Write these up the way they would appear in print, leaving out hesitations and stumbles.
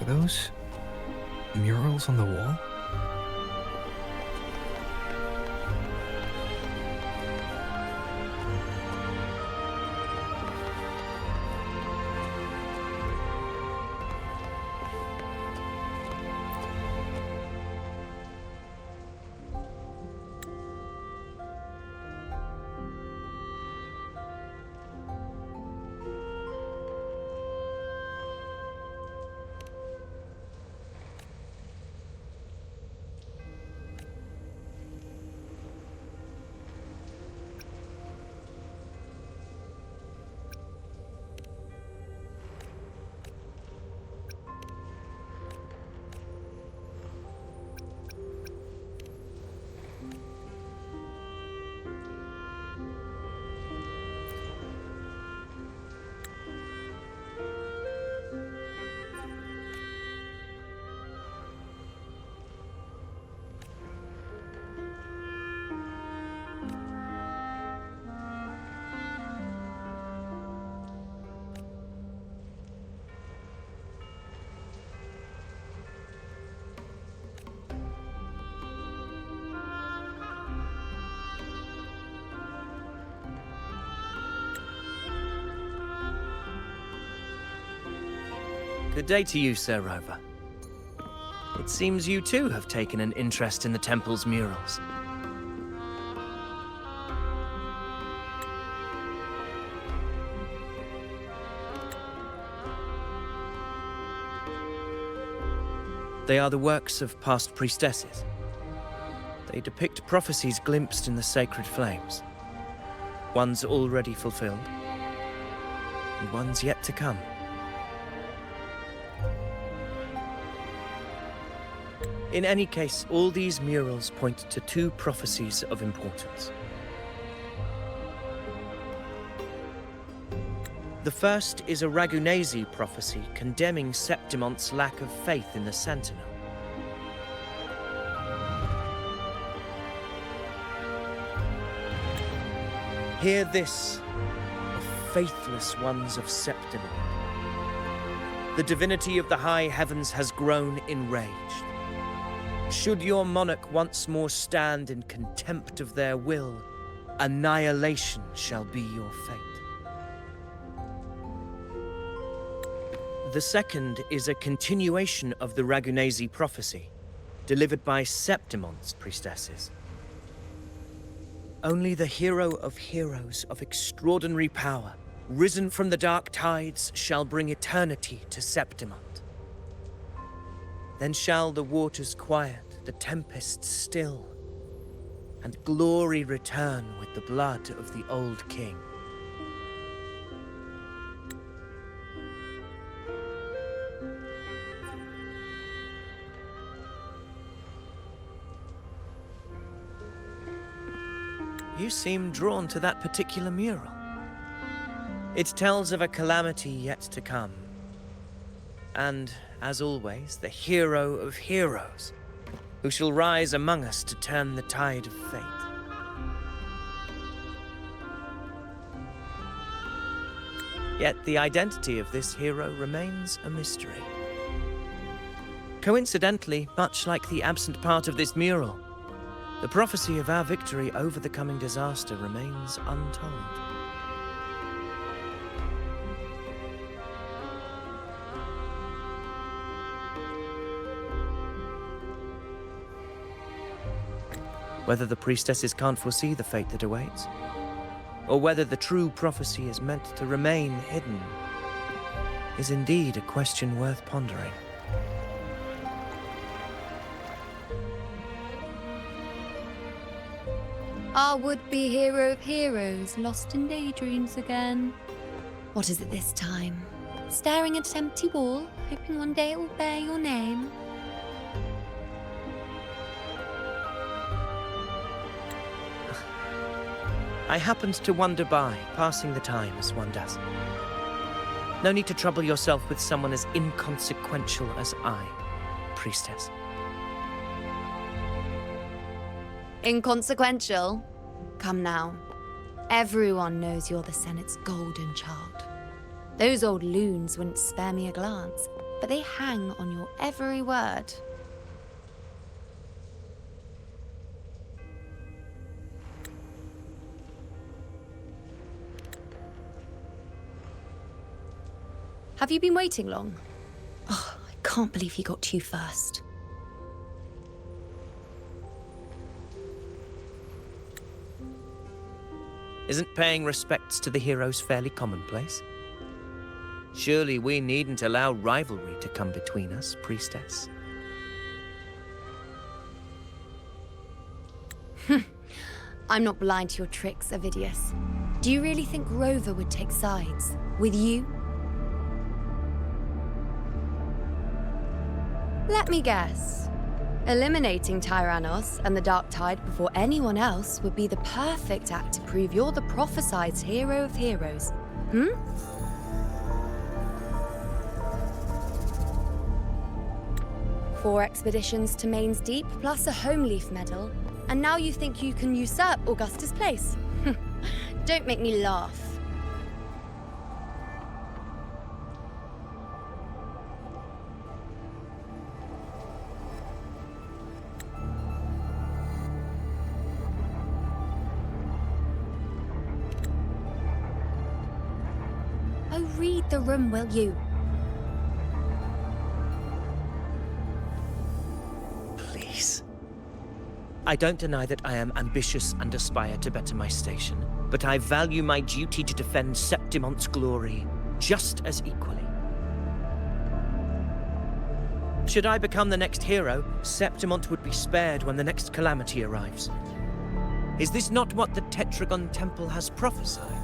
those murals on the wall? Good day to you, Sir Rover. It seems you too have taken an interest in the temple's murals. They are the works of past priestesses. They depict prophecies glimpsed in the sacred flames. Ones already fulfilled, and ones yet to come. In any case, all these murals point to two prophecies of importance. The first is a Ragunasi prophecy condemning Septimon's lack of faith in the Sentinel. Hear this, the faithless ones of Septimon. The divinity of the high heavens has grown enraged. Should your monarch once more stand in contempt of their will, annihilation shall be your fate. The second is a continuation of the Ragunasi prophecy, delivered by Septimon's priestesses. Only the hero of heroes of extraordinary power, risen from the dark tides, shall bring eternity to Septimon. Then shall the waters quiet, the tempests still, and glory return with the blood of the old king. You seem drawn to that particular mural. It tells of a calamity yet to come. And, as always, the hero of heroes, who shall rise among us to turn the tide of fate. Yet the identity of this hero remains a mystery. Coincidentally, much like the absent part of this mural, the prophecy of our victory over the coming disaster remains untold. Whether the priestesses can't foresee the fate that awaits, or whether the true prophecy is meant to remain hidden, is indeed a question worth pondering. Our would-be hero of heroes, lost in daydreams again. What is it this time? Staring at an empty wall, hoping one day it will bear your name? I happened to wander by, passing the time as one does. No need to trouble yourself with someone as inconsequential as I, priestess. Inconsequential? Come now. Everyone knows you're the Senate's golden child. Those old loons wouldn't spare me a glance. but they hang on your every word. Have you been waiting long? Oh, I can't believe he got to you first. Isn't paying respects to the heroes fairly commonplace? Surely we needn't allow rivalry to come between us, priestess. I'm not blind to your tricks, Avidius. Do you really think Rover would take sides with you? Let me guess. Eliminating Tyrannos and the Dark Tide before anyone else would be the perfect act to prove you're the prophesied hero of heroes. 4 expeditions to Main's Deep, plus a Homeleaf medal, and now you think you can usurp Augusta's place? Don't make me laugh. Oh, read the room, will you? Please. I don't deny that I am ambitious and aspire to better my station, but I value my duty to defend Septimont's glory just as equally. Should I become the next hero, Septimont would be spared when the next calamity arrives. Is this not what the Tetragon Temple has prophesied?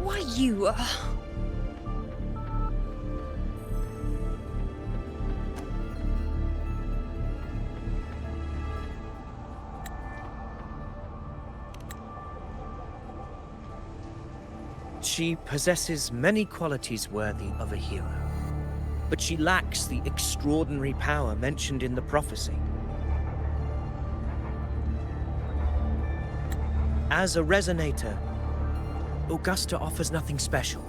Why, you... She possesses many qualities worthy of a hero, but she lacks the extraordinary power mentioned in the prophecy. As a resonator, Augusta offers nothing special.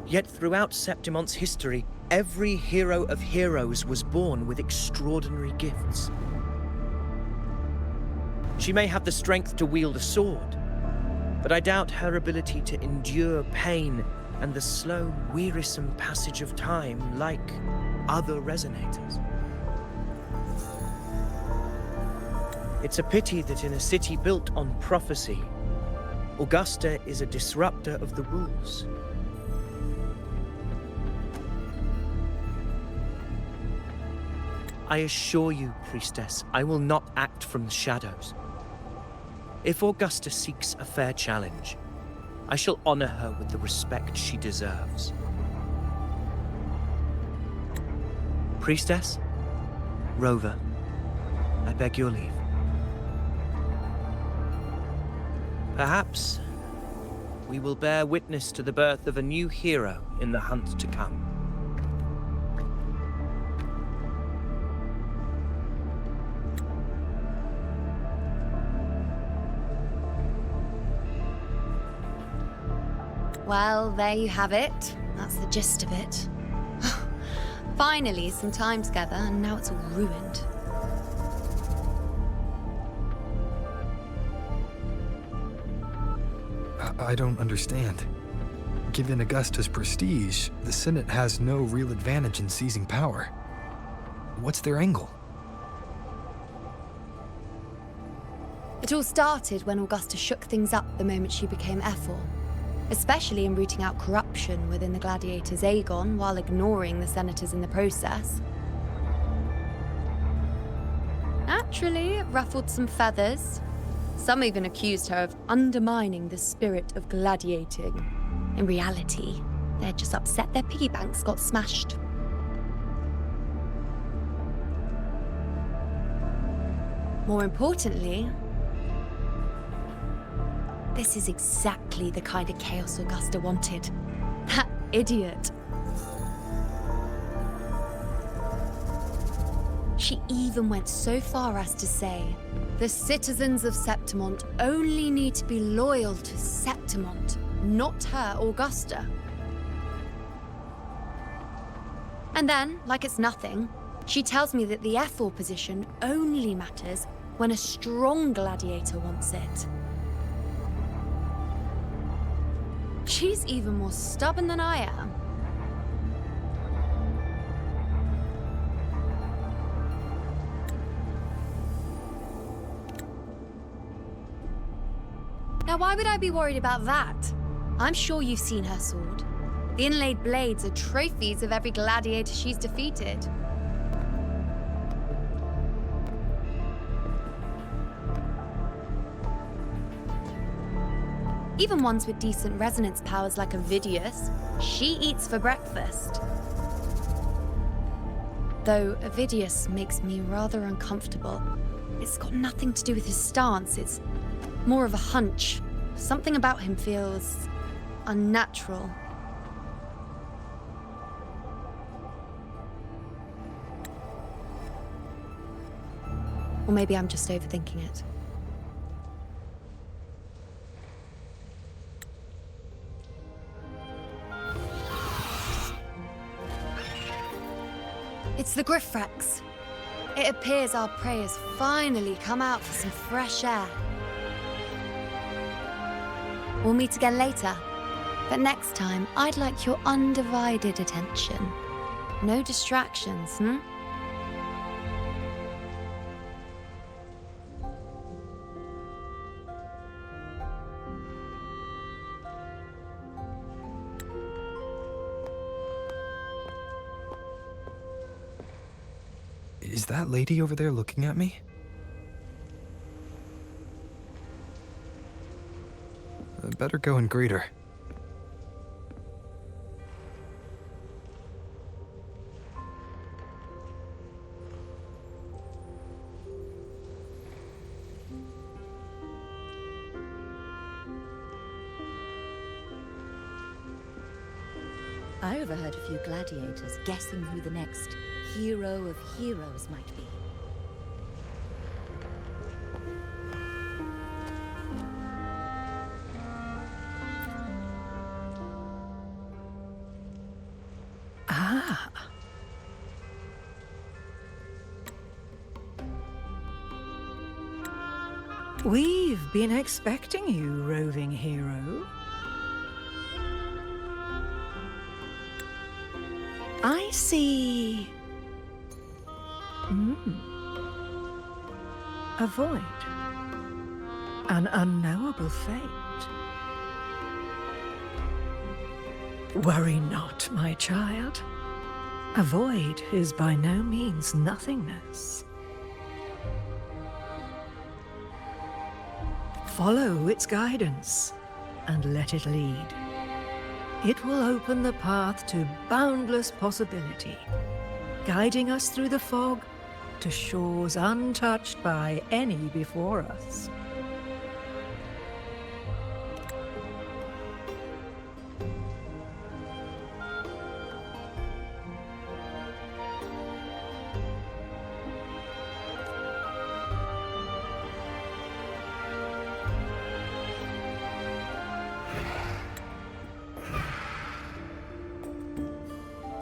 Yet throughout Septimont's history, every hero of heroes was born with extraordinary gifts. She may have the strength to wield a sword, but I doubt her ability to endure pain and the slow, wearisome passage of time like other resonators. It's a pity that in a city built on prophecy, Augusta is a disruptor of the rules. I assure you, priestess, I will not act from the shadows. If Augusta seeks a fair challenge, I shall honor her with the respect she deserves. Priestess, Rover, I beg your leave. Perhaps we will bear witness to the birth of a new hero in the hunt to come. Well, there you have it. That's the gist of it. Finally, some time together, and now it's all ruined. I don't understand. Given Augusta's prestige, the Senate has no real advantage in seizing power. What's their angle? It all started when Augusta shook things up the moment she became Ephor, especially in rooting out corruption within the gladiators' Aegon while ignoring the senators in the process. Naturally, it ruffled some feathers. Some even accused her of undermining the spirit of gladiating. In reality, they're just upset their piggy banks got smashed. More importantly, this is exactly the kind of chaos Augusta wanted. That idiot. She even went so far as to say, the citizens of Septimont only need to be loyal to Septimont not her Augusta. And then, like it's nothing, she tells me that the F4 position only matters when a strong gladiator wants it. She's even more stubborn than I am. Now, why would I be worried about that? I'm sure you've seen her sword. The inlaid blades are trophies of every gladiator she's defeated. Even ones with decent resonance powers like Ovidius, she eats for breakfast. Though Ovidius makes me rather uncomfortable. It's got nothing to do with his stance, it's more of a hunch. Something about him feels unnatural. Or maybe I'm just overthinking it. It's the Griffrex. It appears our prey has finally come out for some fresh air. We'll meet again later, but next time I'd like your undivided attention. No distractions, Is that lady over there looking at me? I better go and greet her. I overheard a few gladiators guessing who the next hero of heroes might be. Ah. We've been expecting you, roving hero. I see. A void. An unknowable fate. Worry not, my child. A void is by no means nothingness. Follow its guidance and let it lead. It will open the path to boundless possibility, guiding us through the fog to shores untouched by any before us.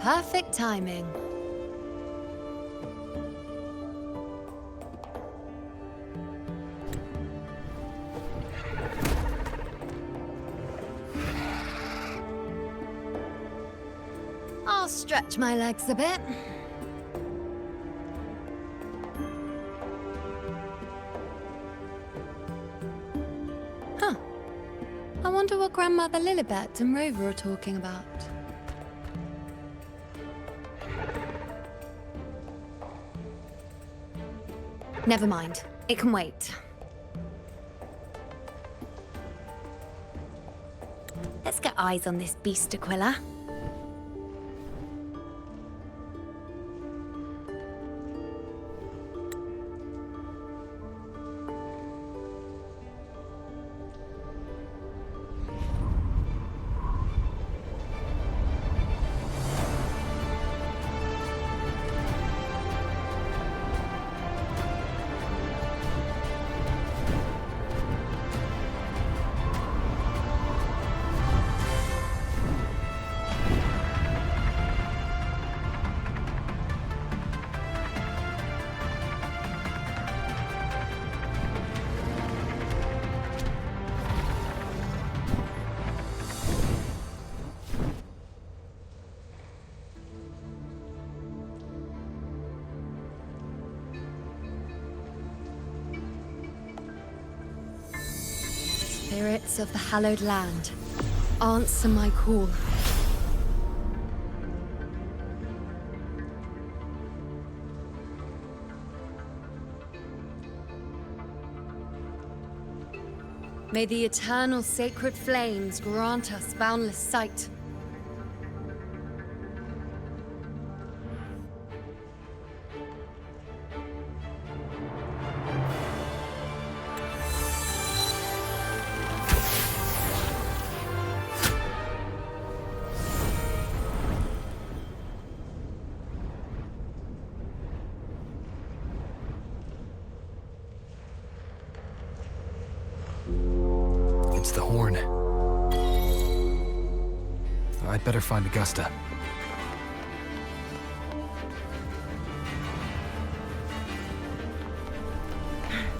Perfect timing. I'll stretch my legs a bit. Huh. I wonder what Grandmother Lilibet and Rover are talking about. Never mind. It can wait. Let's get eyes on this beast, Aquila. Spirits of the hallowed land, answer my call. May the eternal sacred flames grant us boundless sight. It's the horn. I'd better find Augusta.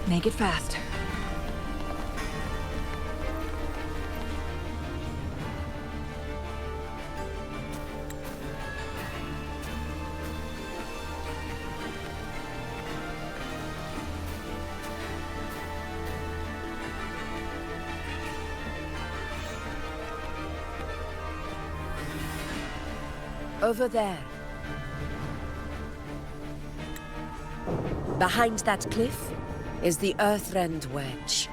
Make it fast. Over there. Behind that cliff is the Earthrend Wedge,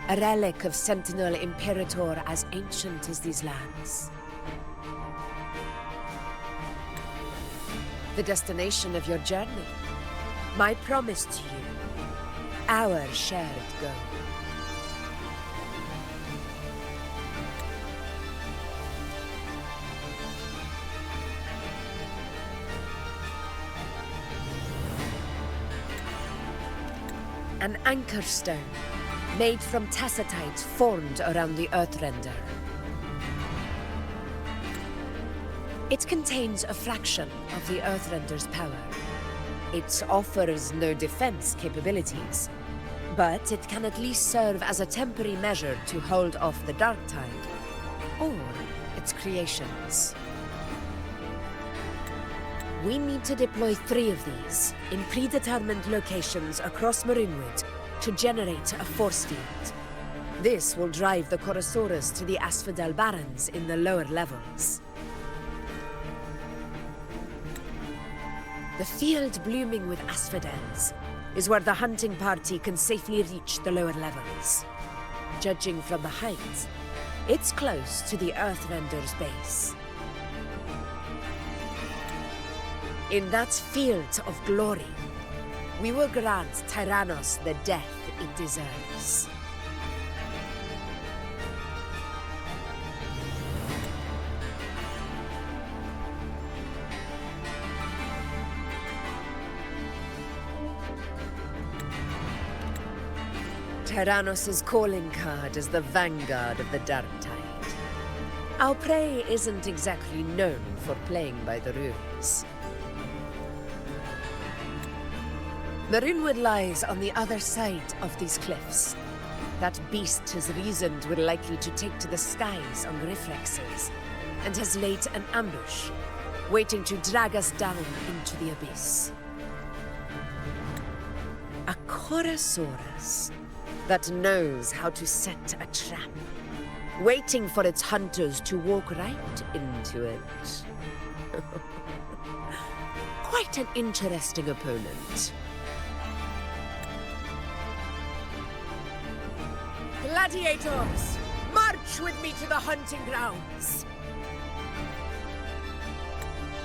a relic of Sentinel Imperator as ancient as these lands. The destination of your journey, my promise to you, our shared goal. An anchor stone, made from tacitite formed around the Earthrender. It contains a fraction of the Earthrender's power. It offers no defense capabilities, but it can at least serve as a temporary measure to hold off the dark tide, or its creations. We need to deploy 3 of these in predetermined locations across Marinwood to generate a force field. This will drive the Chorosaurus to the Asphodel Barrens in the lower levels. The field blooming with asphodels is where the hunting party can safely reach the lower levels. Judging from the height, it's close to the Earthrender's base. In that field of glory, we will grant Tyrannos the death it deserves. Tyrannos' calling card is the vanguard of the Dark Tide. Our prey isn't exactly known for playing by the rules. Marinwood lies on the other side of these cliffs. That beast has reasoned we're likely to take to the skies on reflexes, and has laid an ambush, waiting to drag us down into the abyss. A Chorosaurus that knows how to set a trap, waiting for its hunters to walk right into it. Quite an interesting opponent. Gladiators, march with me to the hunting grounds.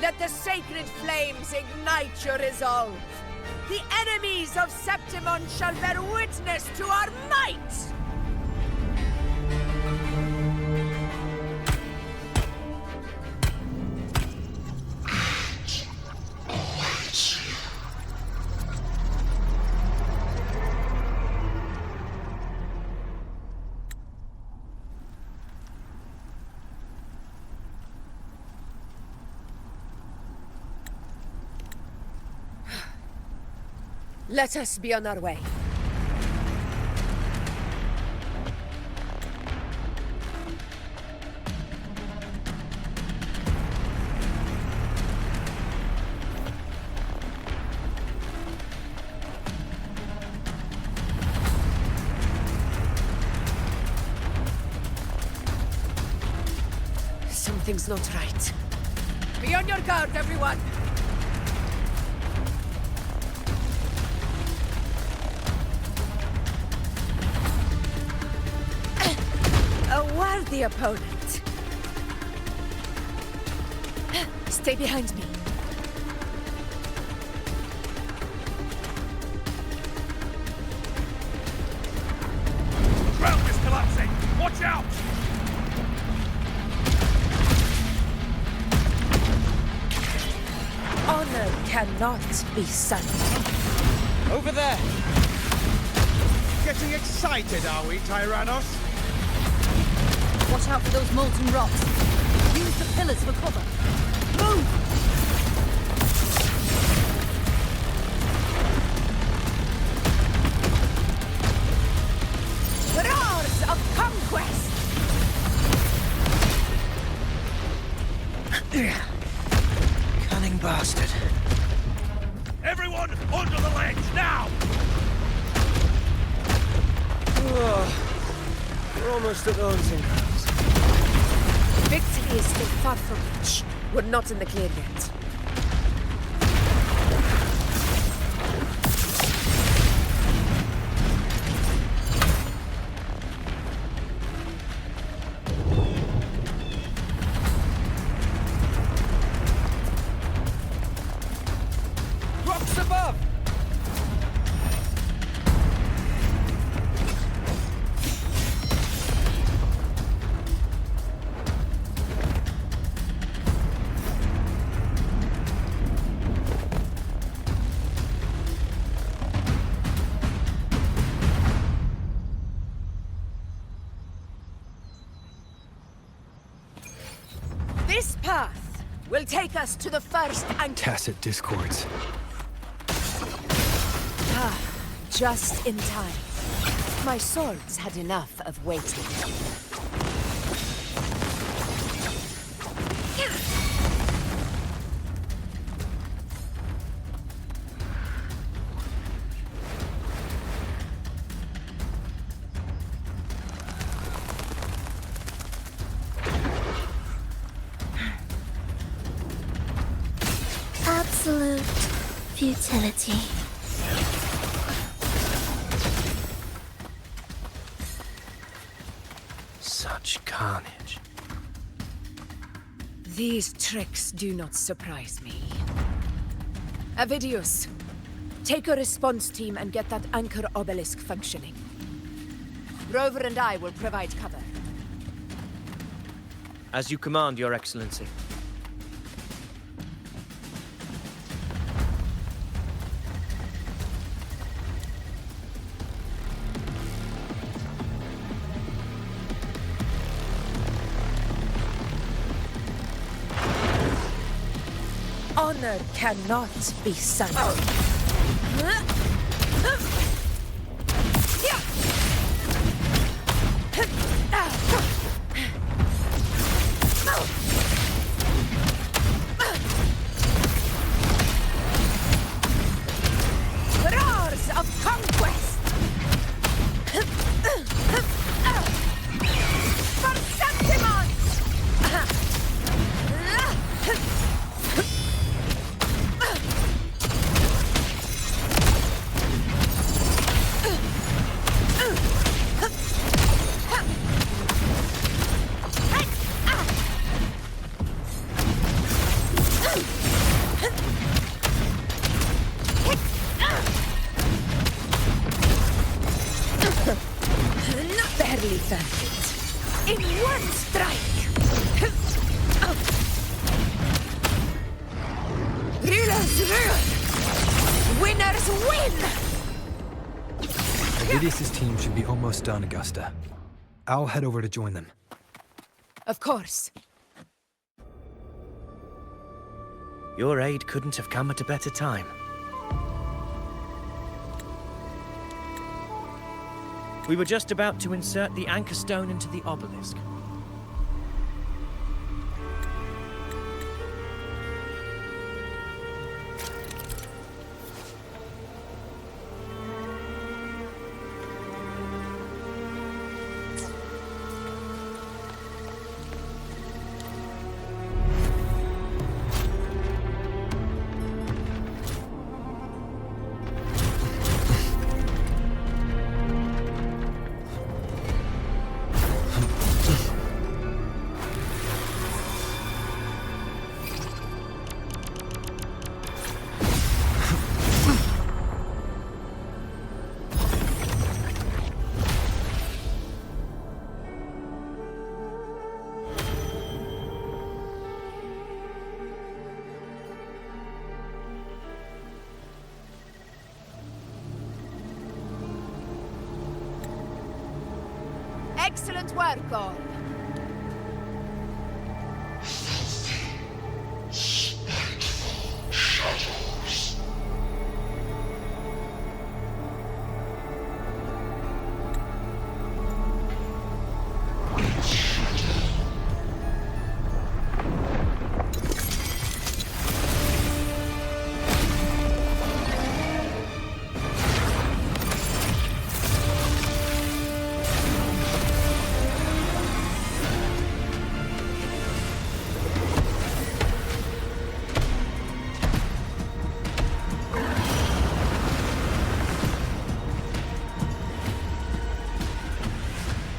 Let the sacred flames ignite your resolve. The enemies of Septimon shall bear witness to our might! Let us be on our way. Something's not right. Be on your guard, everyone! A worthy opponent. Stay behind me. Ground is collapsing! Watch out! Honor cannot be sunk. Over there! Getting excited, are we, Tyrannos? Watch out for those molten rocks. Use the pillars for cover. Move! Roars of conquest! Cunning bastard. Everyone, onto the ledge, now! We're almost at the hunting grounds. Victory is still far from reach. We're not in the clear yet. Rocks above! This path will take us to the first anchor. Tacit discords. Just in time. My swords had enough of waiting. Absolute futility. Such carnage. These tricks do not surprise me. Avidius, take a response team and get that anchor obelisk functioning. Rover and I will provide cover. As you command, Your Excellency. Honor cannot be sunk. Roars of conquest! For Septimon! Barely found it. In one strike! Rulers rule! Winners win! Avidius' team should be almost done, Augusta. I'll head over to join them. Of course. Your aid couldn't have come at a better time. We were just about to insert the anchor stone into the obelisk. Excellent work, all.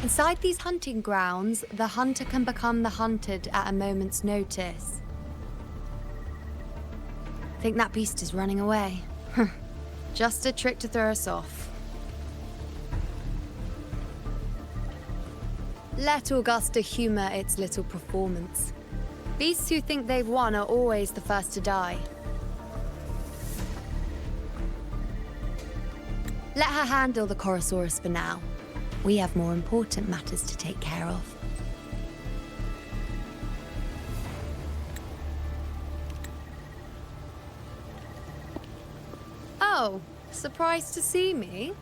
Inside these hunting grounds, the hunter can become the hunted at a moment's notice. Think that beast is running away. Just a trick to throw us off. Let Augusta humor its little performance. Beasts who think they've won are always the first to die. Let her handle the Chorosaurus for now. We have more important matters to take care of. Oh, surprised to see me?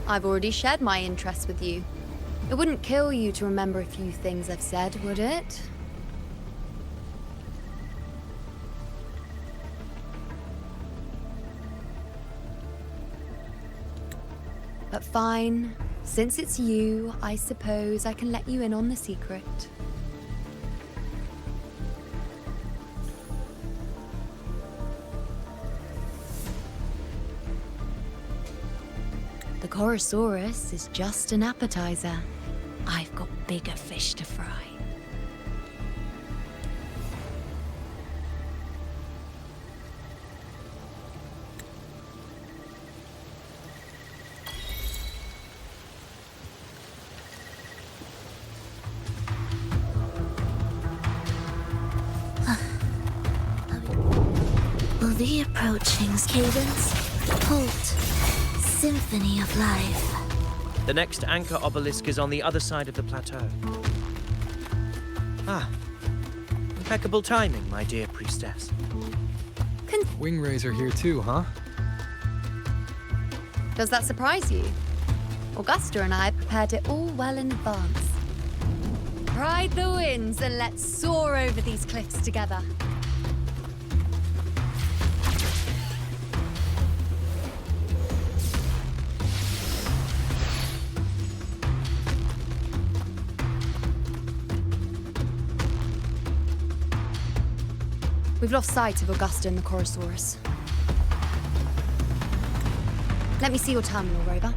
I've already shared my interest with you. It wouldn't kill you to remember a few things I've said, would it? But fine. Since it's you, I suppose I can let you in on the secret. The Chorosaurus is just an appetizer. I've got bigger fish to fry. Will the approaching's cadence halt? Symphony of life. The next anchor obelisk is on the other side of the plateau. Ah, impeccable timing, my dear priestess. Wingrays are here too, huh? Does that surprise you? Augusta and I prepared it all well in advance. Ride the winds and let's soar over these cliffs together. We've lost sight of Augusta and the Chorosaurus. Let me see your terminal, Rover.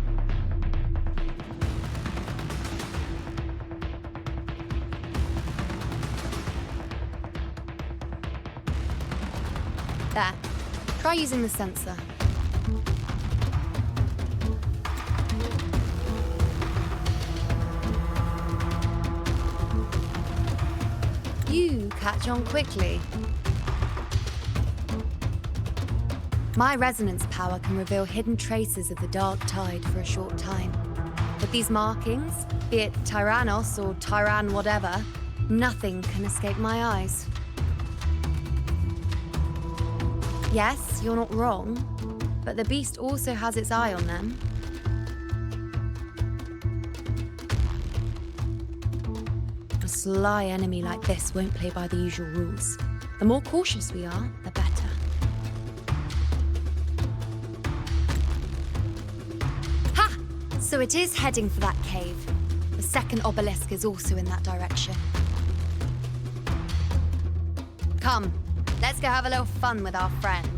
There. Try using the sensor. You catch on quickly. My resonance power can reveal hidden traces of the dark tide for a short time. With these markings, be it Tyrannos or Tyran whatever, nothing can escape my eyes. Yes, you're not wrong, but the beast also has its eye on them. A sly enemy like this won't play by the usual rules. The more cautious we are, the better. Ha! So it is heading for that cave. The second obelisk is also in that direction. Come, let's go have a little fun with our friend.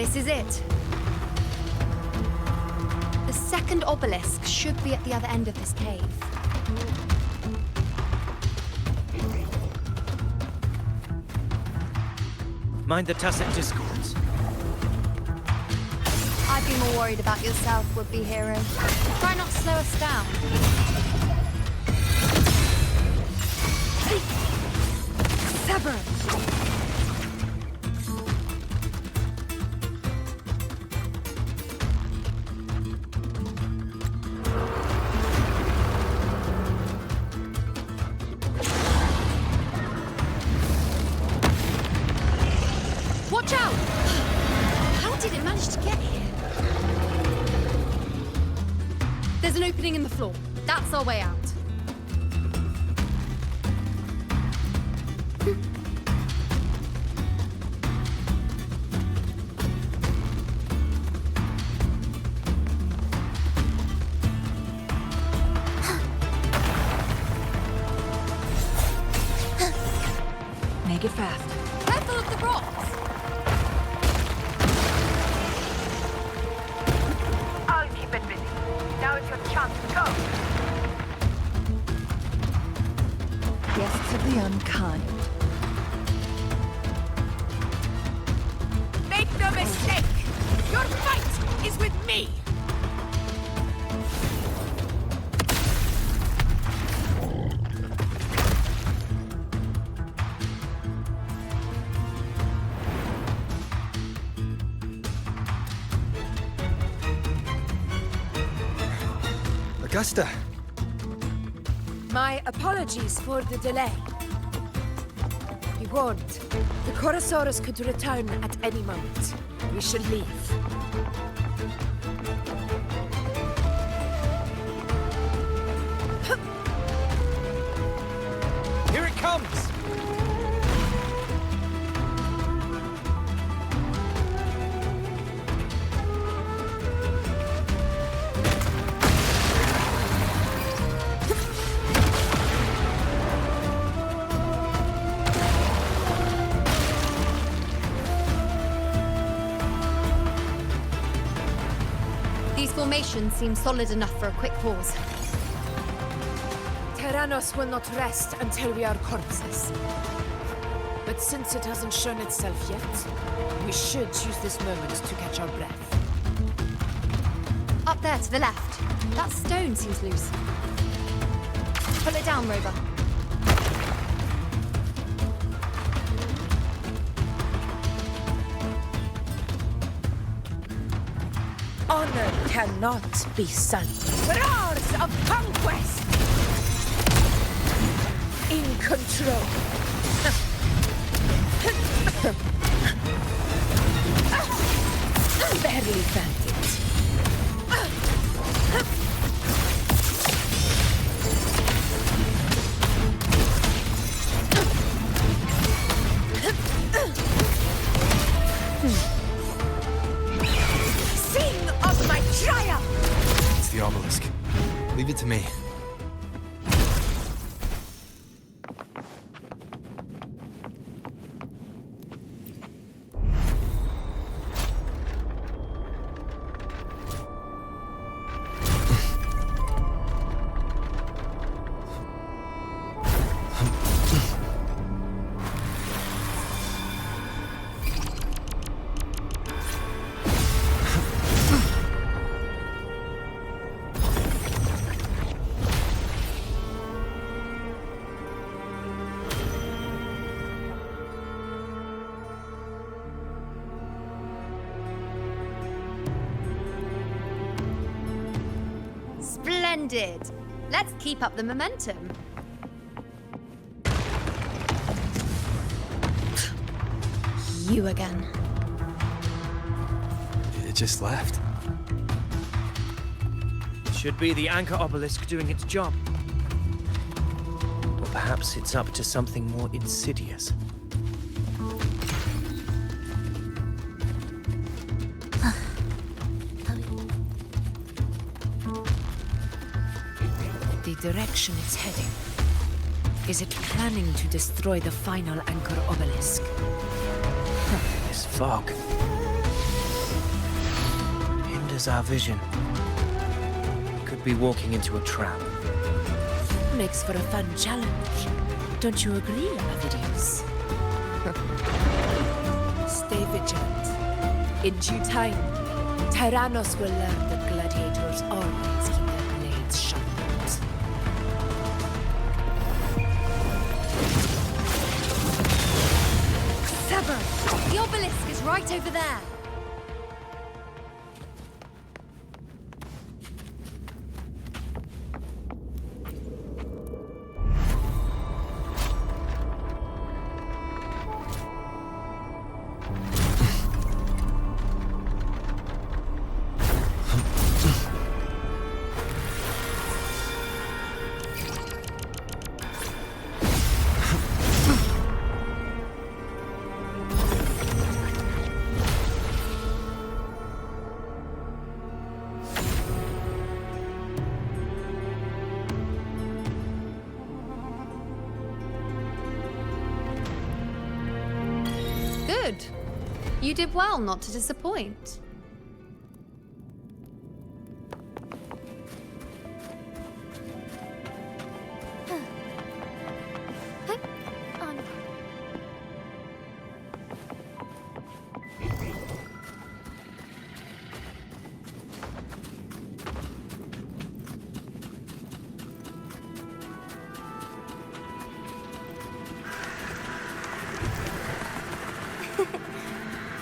This is it. The second obelisk should be at the other end of this cave. Mind the tacit discords. I'd be more worried about yourself, would-be hero. Try not to slow us down. Sever! Watch out! How did it manage to get here? There's an opening in the floor. That's our way out. Make it fast. Careful of the rocks! I'll keep it busy. Now it's your chance to go. Guests of the unkind. Make no mistake! Your fight is with me! Augusta! My apologies for the delay. Be warned, the Chorosaurus could return at any moment. We should leave. Here it comes! These formations seem solid enough for a quick pause. Tyrannos will not rest until we are corpses. But since it hasn't shown itself yet, we should use this moment to catch our breath. Up there to the left. That stone seems loose. Pull it down, Rover. Honor cannot be sullied. Roars of conquest! In control. Barely felt it. Sing of my triumph! It's the obelisk. Leave it to me. Splendid! Let's keep up the momentum. You again. It just left. Should be the anchor obelisk doing its job. Or perhaps it's up to something more insidious. The direction it's heading. Is it planning to destroy the final anchor obelisk? This fog. as our vision. Could be walking into a trap. Makes for a fun challenge. Don't you agree, Avidius? Stay vigilant. In due time, Tyrannos will learn that gladiators always keep their blades sharpened. Sever! The obelisk is right over there. Good. You did well not to disappoint.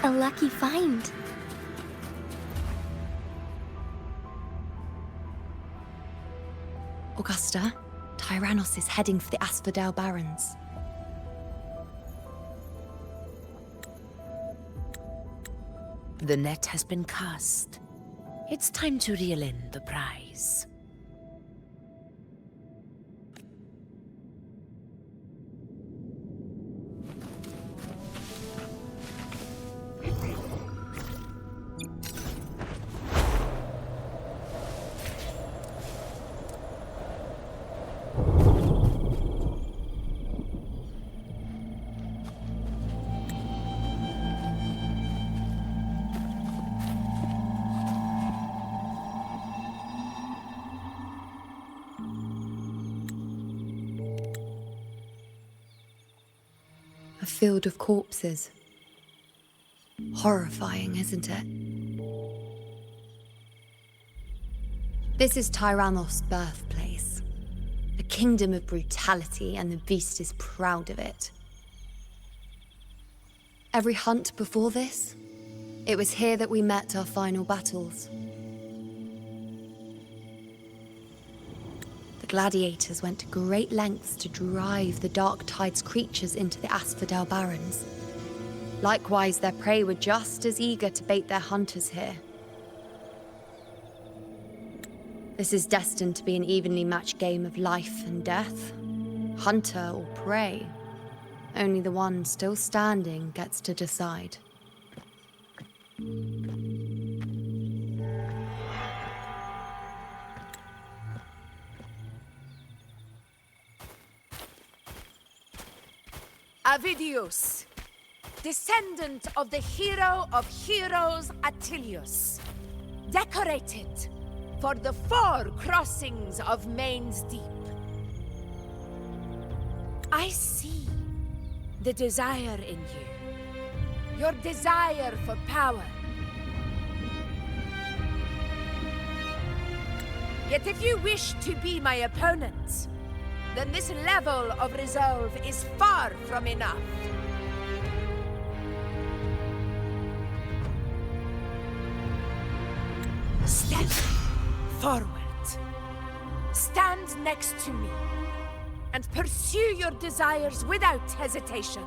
A lucky find. Augusta, Tyrannos is heading for the Asphodel Barrens. The net has been cast. It's time to reel in the prize. A field of corpses. Horrifying, isn't it? This is Tyrannos' birthplace. A kingdom of brutality, and the beast is proud of it. Every hunt before this, it was here that we met our final battles. The gladiators went to great lengths to drive the Dark Tide's creatures into the Asphodel Barrens. Likewise, their prey were just as eager to bait their hunters here. This is destined to be an evenly matched game of life and death. Hunter or prey. Only the one still standing gets to decide. Avidius, descendant of the hero of heroes Attilius, decorated for the 4 crossings of Main's Deep. I see the desire in you, your desire for power. Yet if you wish to be my opponent, then this level of resolve is far from enough. Step forward. Stand next to me and pursue your desires without hesitation.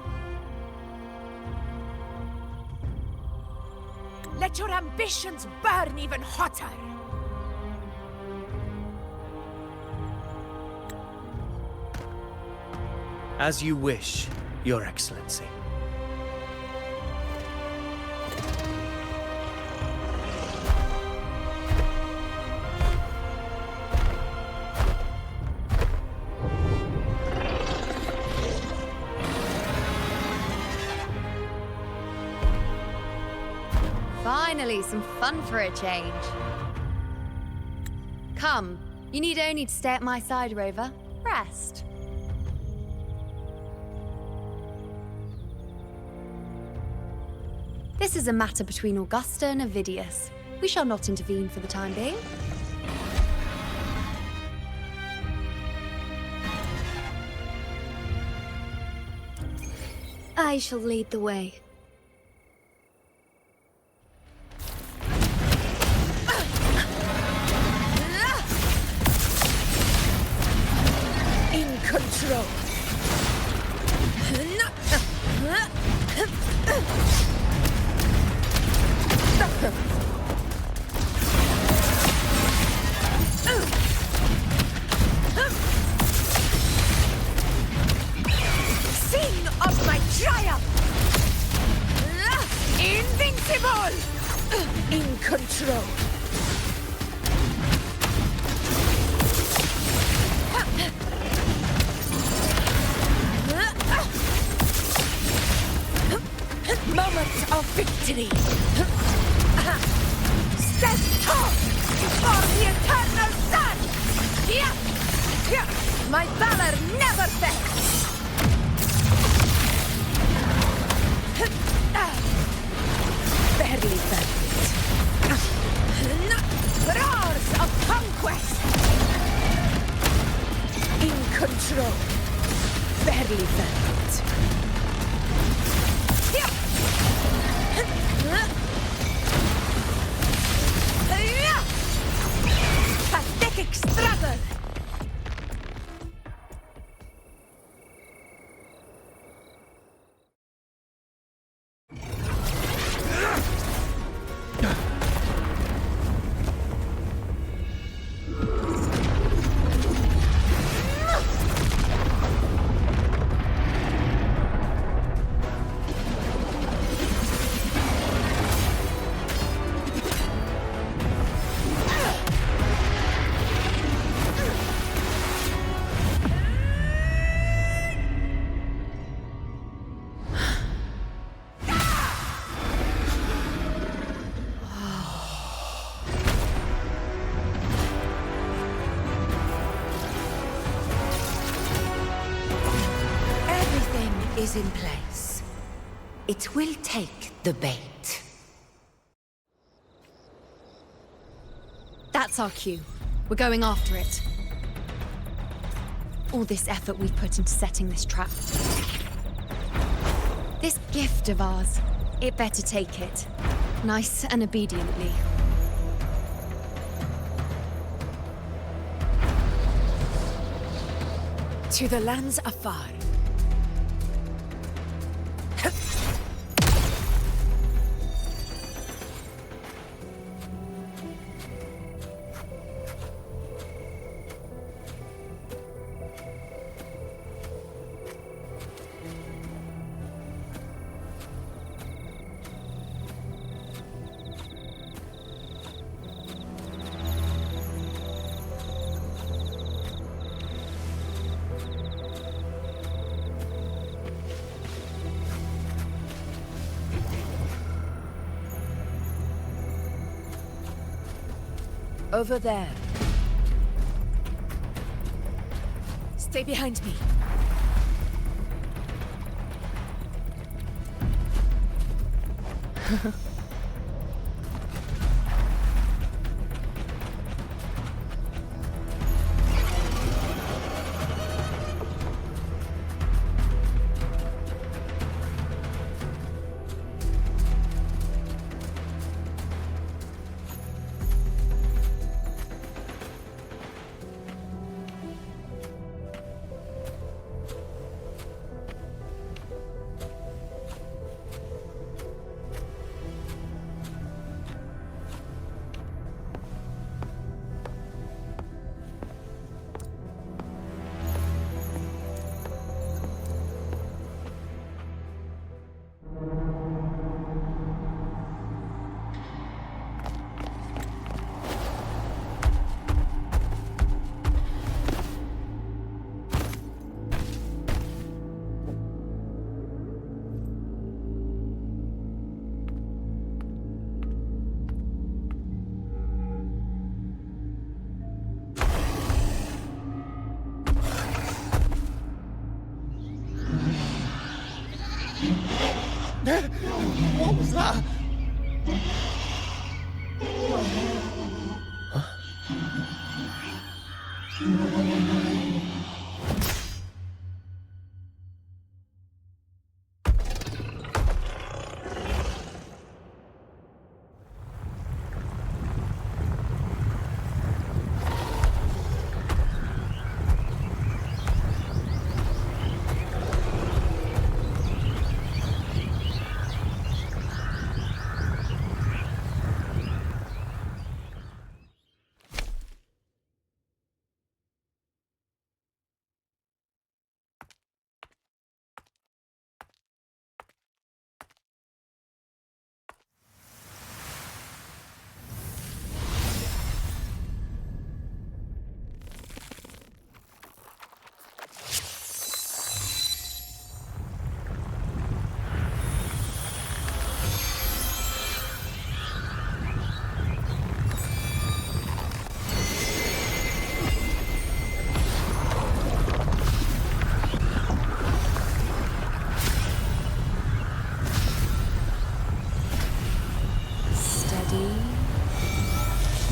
Let your ambitions burn even hotter. As you wish, Your Excellency. Finally, some fun for a change. Come, you need only to stay at my side, Rover. Rest. This is a matter between Augusta and Avidius. We shall not intervene for the time being. I shall lead the way. In control. Sing of my triumph! Invincible! In control. Moment of victory! Stand tall before the eternal sun! My valor never fails! Barely perfect. Roars of conquest! In control. Barely perfect. Pathetic struggle! Is in place. It will take the bait. That's our cue. We're going after it. All this effort we've put into setting this trap. This gift of ours, it better take it. Nice and obediently. To the lands afar. Over there. Stay behind me. What was that?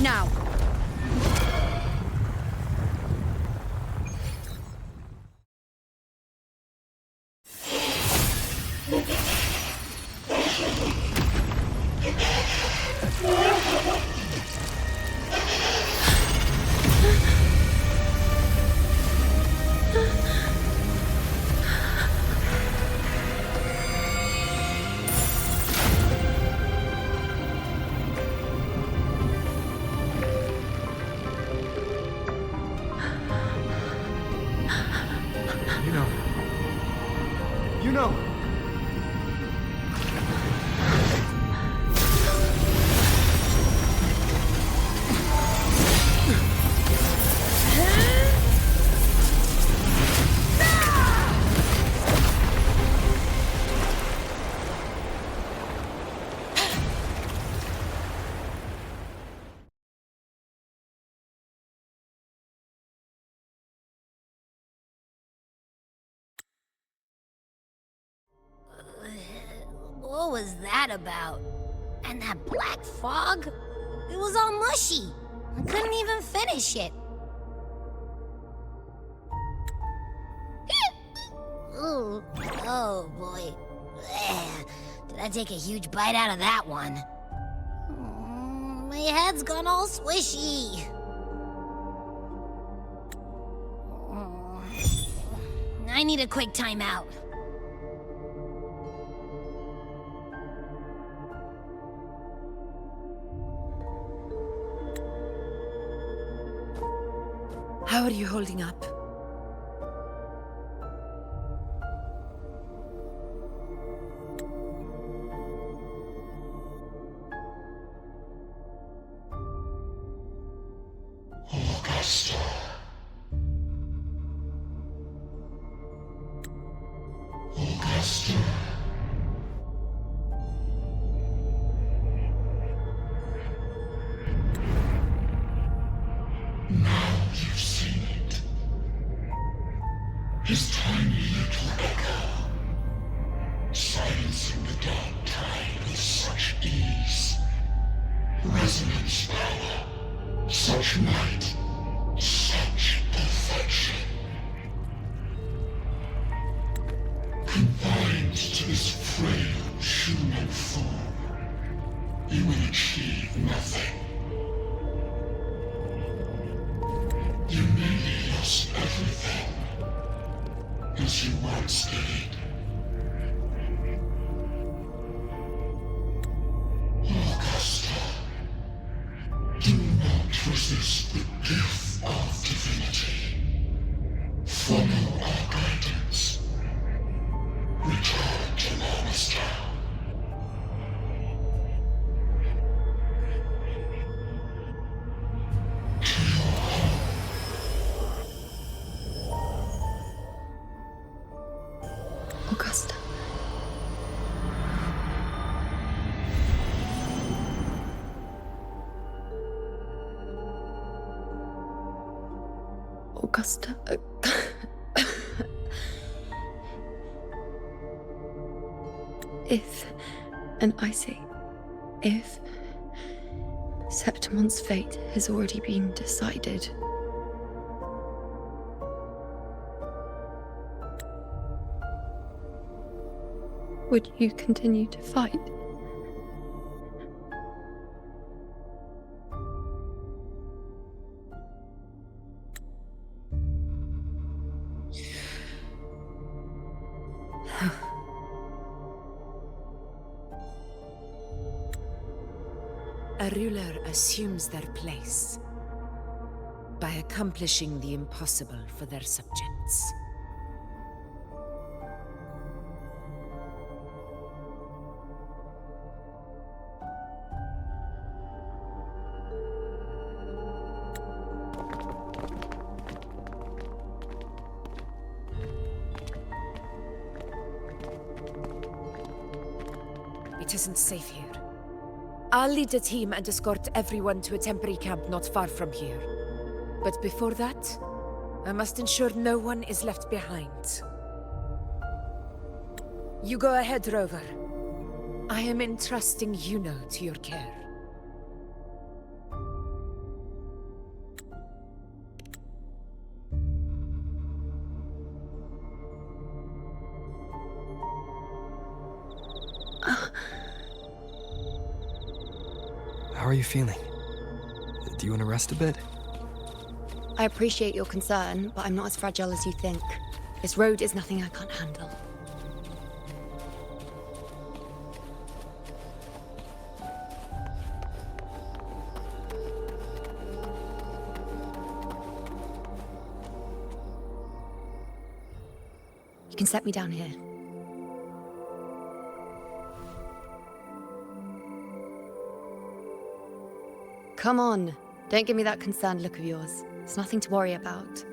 Now! You know. What was that about? And that black fog? It was all mushy. I couldn't even finish it. Ooh, oh boy. Ugh. Did I take a huge bite out of that one? My head's gone all swishy. I need a quick timeout. How are you holding up? His tiny little echo, silencing the dark tide with such ease. Resonance power, such might, such perfection. Confined to this frail human form, you will achieve nothing. You nearly lost everything, as you once did. Augusta, do not resist the gift of divinity. Follow our guidance. Return to Lawless. Augusta. Augusta. If, and I say, if, Septimon's fate has already been decided, would you continue to fight? A ruler assumes their place by accomplishing the impossible for their subjects. It isn't safe here. I'll lead a team and escort everyone to a temporary camp not far from here. But before that, I must ensure no one is left behind. You go ahead, Rover. I am entrusting Yuno to your care. How are you feeling? Do you want to rest a bit? I appreciate your concern, but I'm not as fragile as you think. This road is nothing I can't handle. You can set me down here. Come on, don't give me that concerned look of yours. It's nothing to worry about.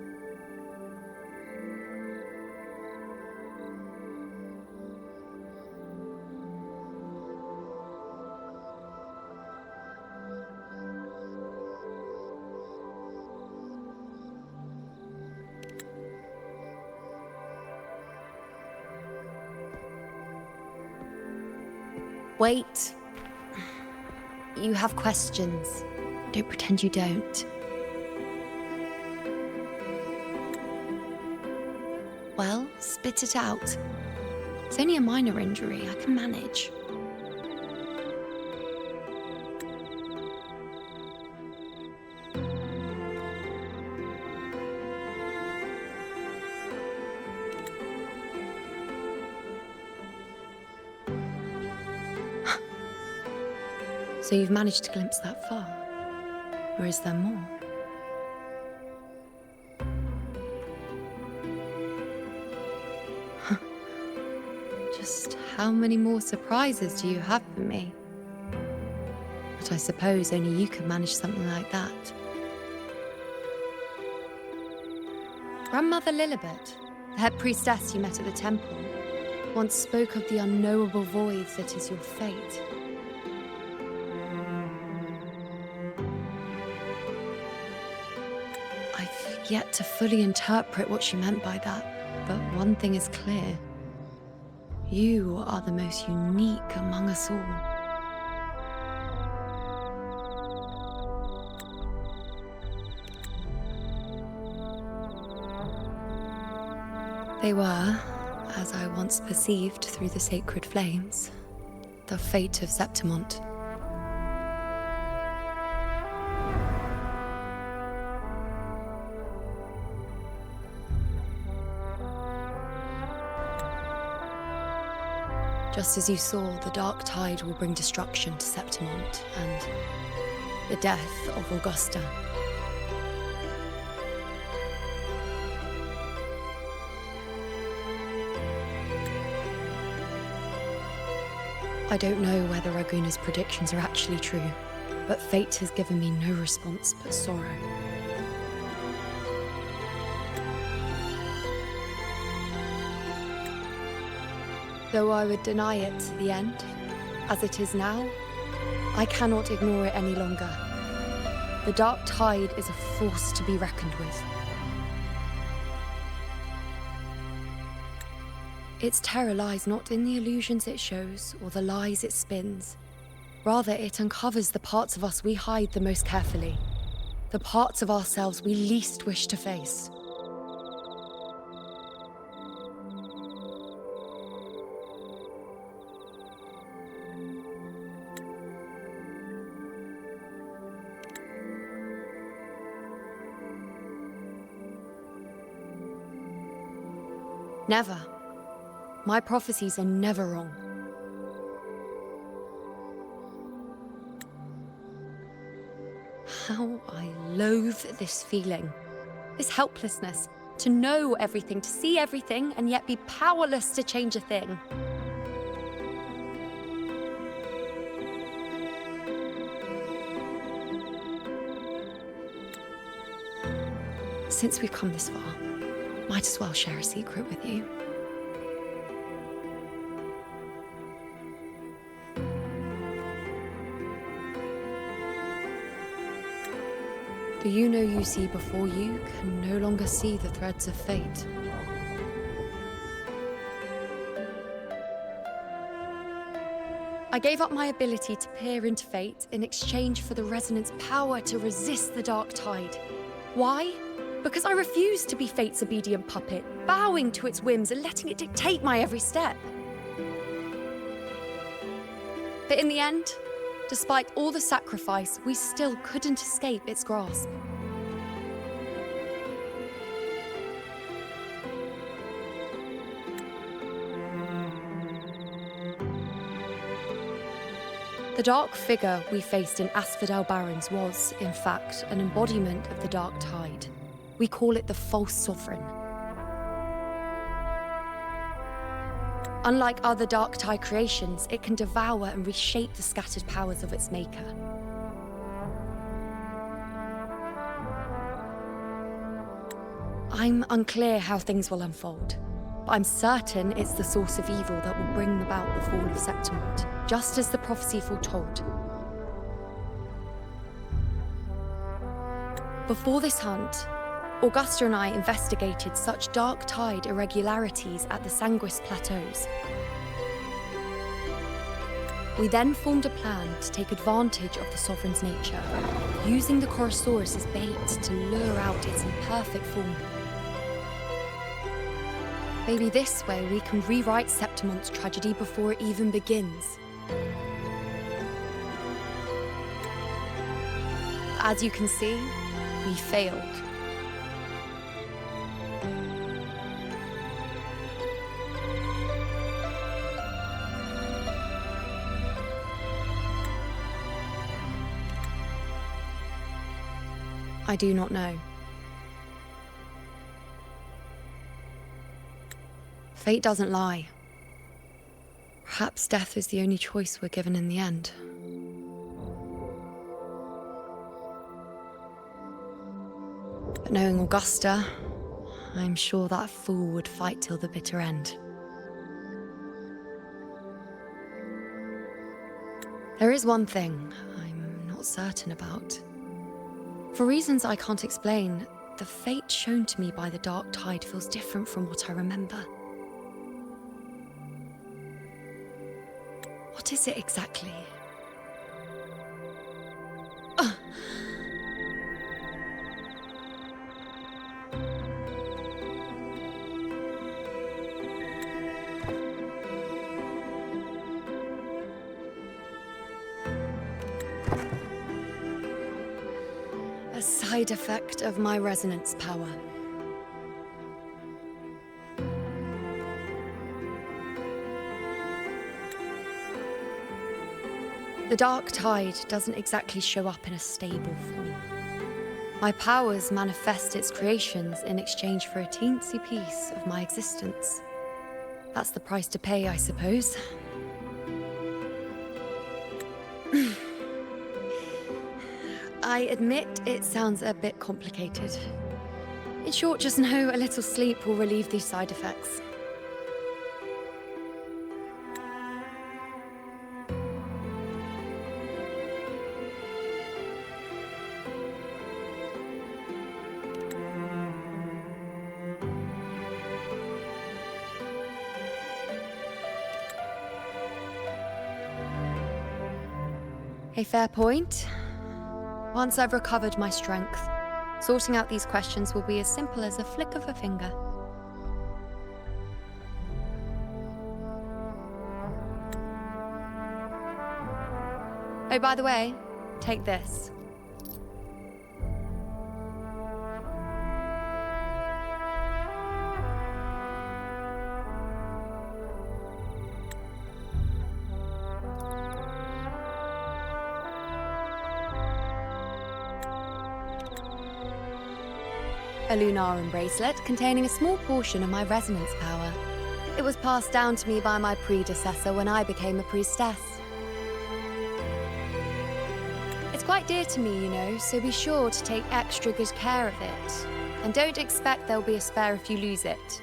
Wait. You have questions. Don't pretend you don't. Well, spit it out. It's only a minor injury. I can manage. So you've managed to glimpse that far? Or is there more? Just how many more surprises do you have for me? But I suppose only you could manage something like that. Grandmother Lilibet, the head priestess you met at the temple, once spoke of the unknowable void that is your fate. I've yet to fully interpret what she meant by that, but one thing is clear. You are the most unique among us all. They were, as I once perceived through the sacred flames, the fate of Septimont. Just as you saw, the dark tide will bring destruction to Septimont and the death of Augusta. I don't know whether Raguna's predictions are actually true, but fate has given me no response but sorrow. Though I would deny it to the end, as it is now, I cannot ignore it any longer. The dark tide is a force to be reckoned with. Its terror lies not in the illusions it shows or the lies it spins. Rather, it uncovers the parts of us we hide the most carefully, the parts of ourselves we least wish to face. Never. My prophecies are never wrong. How I loathe this feeling, this helplessness, to know everything, to see everything, and yet be powerless to change a thing. Since we've come this far, might as well share a secret with you. The you see before you can no longer see the threads of fate. I gave up my ability to peer into fate in exchange for the resonance power to resist the dark tide. Why? Because I refused to be fate's obedient puppet, bowing to its whims and letting it dictate my every step. But in the end, despite all the sacrifice, we still couldn't escape its grasp. The dark figure we faced in Asphodel Barrens was, in fact, an embodiment of the dark tide. We call it the false sovereign. Unlike other dark tide creations, it can devour and reshape the scattered powers of its maker. I'm unclear how things will unfold, but I'm certain it's the source of evil that will bring about the fall of Septimont, just as the prophecy foretold. Before this hunt, Augusta and I investigated such dark tide irregularities at the Sanguis Plateaus. We then formed a plan to take advantage of the Sovereign's nature, using the Chorosaurus as bait to lure out its imperfect form. Maybe this way we can rewrite Septimont's tragedy before it even begins. As you can see, we failed. I do not know. Fate doesn't lie. Perhaps death is the only choice we're given in the end. But knowing Augusta, I'm sure that fool would fight till the bitter end. There is one thing I'm not certain about. For reasons I can't explain, the fate shown to me by the dark tide feels different from what I remember. What is it exactly? A side effect of my resonance power. The dark tide doesn't exactly show up in a stable form. My powers manifest its creations in exchange for a teensy piece of my existence. That's the price to pay, I suppose. I admit it sounds a bit complicated. In short, just know a little sleep will relieve these side effects. A fair point. Once I've recovered my strength, sorting out these questions will be as simple as a flick of a finger. Oh, by the way, take this. A Lunarum bracelet containing a small portion of my resonance power. It was passed down to me by my predecessor when I became a priestess. It's quite dear to me, you know, so be sure to take extra good care of it. And don't expect there'll be a spare if you lose it.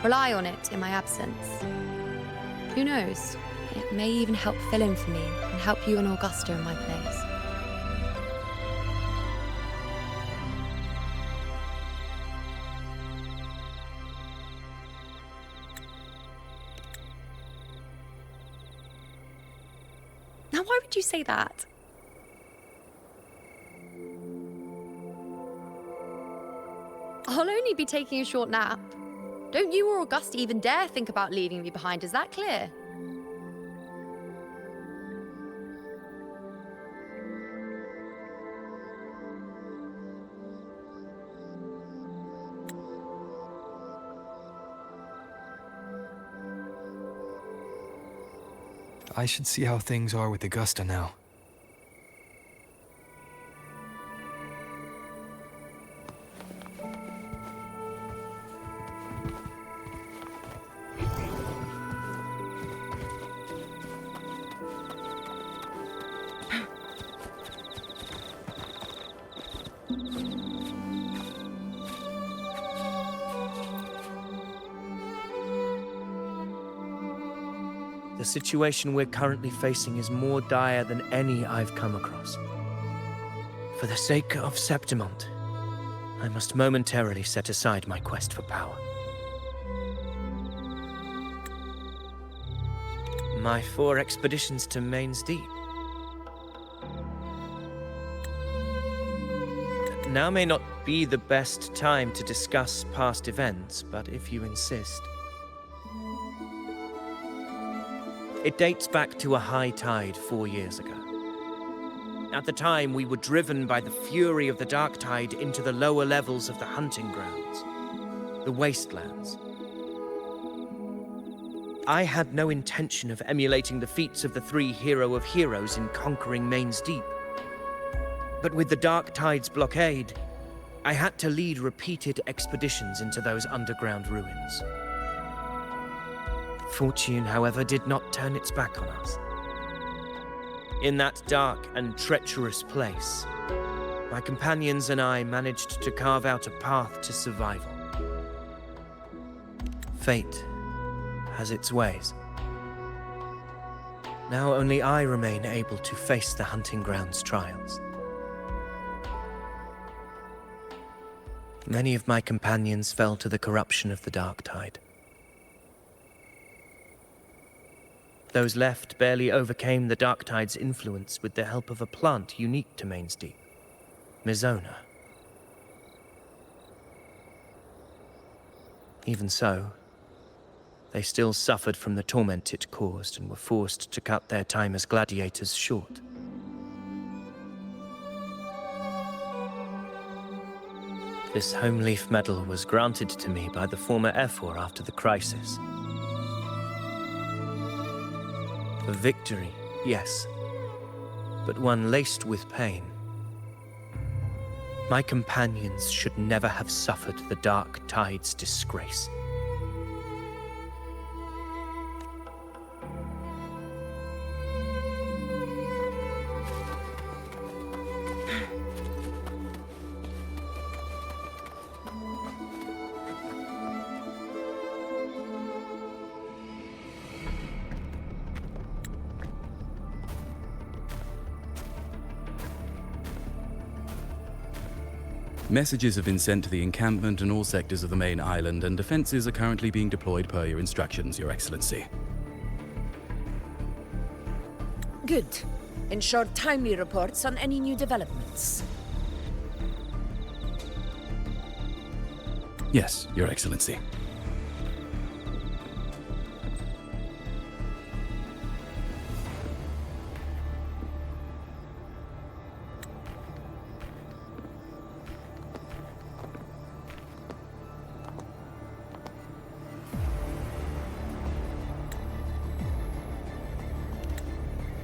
Rely on it in my absence. Who knows? It may even help fill in for me and help you and Augusta in my place. Now, why would you say that? I'll only be taking a short nap. Don't you or Augusta even dare think about leaving me behind, is that clear? I should see how things are with Augusta now. The situation we're currently facing is more dire than any I've come across. For the sake of Septimont, I must momentarily set aside my quest for power. My 4 expeditions to Main's Deep. Now may not be the best time to discuss past events, but if you insist. It dates back to a high tide 4 years ago. At the time, we were driven by the fury of the dark tide into the lower levels of the hunting grounds, the wastelands. I had no intention of emulating the feats of the 3 Hero of Heroes in conquering Main's Deep. But with the dark tide's blockade, I had to lead repeated expeditions into those underground ruins. Fortune, however, did not turn its back on us. In that dark and treacherous place, my companions and I managed to carve out a path to survival. Fate has its ways. Now only I remain able to face the hunting grounds trials. Many of my companions fell to the corruption of the dark tide. Those left barely overcame the dark tide's influence with the help of a plant unique to Main's Deep, Mizona. Even so, they still suffered from the torment it caused and were forced to cut their time as gladiators short. This home leaf medal was granted to me by the former Ephor after the crisis. A victory, yes, but one laced with pain. My companions should never have suffered the dark tide's disgrace. Messages have been sent to the encampment and all sectors of the main island, and defenses are currently being deployed per your instructions, Your Excellency. Good. Ensure timely reports on any new developments. Yes, Your Excellency.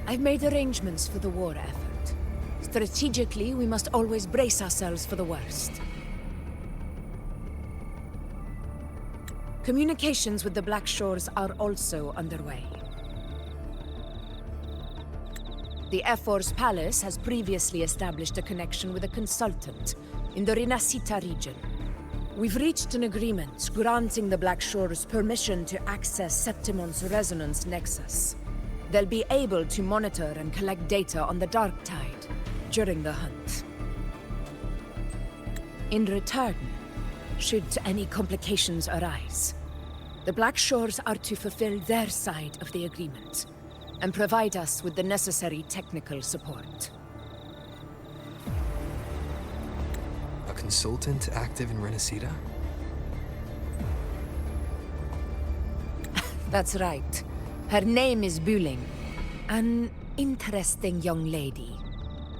I've made arrangements for the war effort. Strategically, we must always brace ourselves for the worst. Communications with the Black Shores are also underway. The Air Force Palace has previously established a connection with a consultant in the Rinascita region. We've reached an agreement granting the Black Shores permission to access Septimon's resonance nexus. They'll be able to monitor and collect data on the Dark Tide during the hunt. In return, should any complications arise, the Black Shores are to fulfill their side of the agreement and provide us with the necessary technical support. A consultant active in Renacida? That's right. Her name is Buling. An interesting young lady.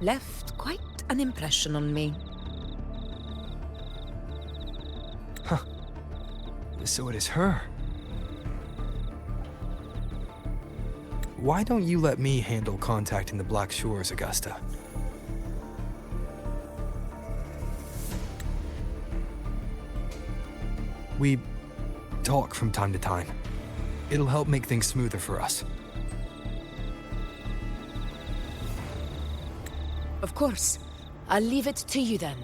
Left quite an impression on me. Huh. So it is her. Why don't you let me handle contacting the Black Shores, Augusta? We talk from time to time. It'll help make things smoother for us. Of course. I'll leave it to you then.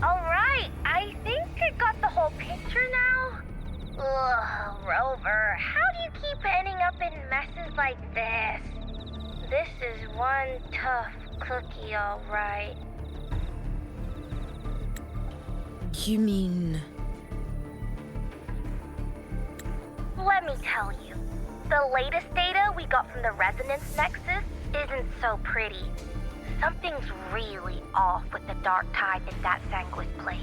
Alright, I think I got the whole picture now. Ugh, Rover, how do you keep ending up in messes like this? This is one tough cookie, alright. You mean... Let me tell you. The latest data we got from the resonance nexus isn't so pretty. Something's really off with the Dark Tide in that Sanguis place.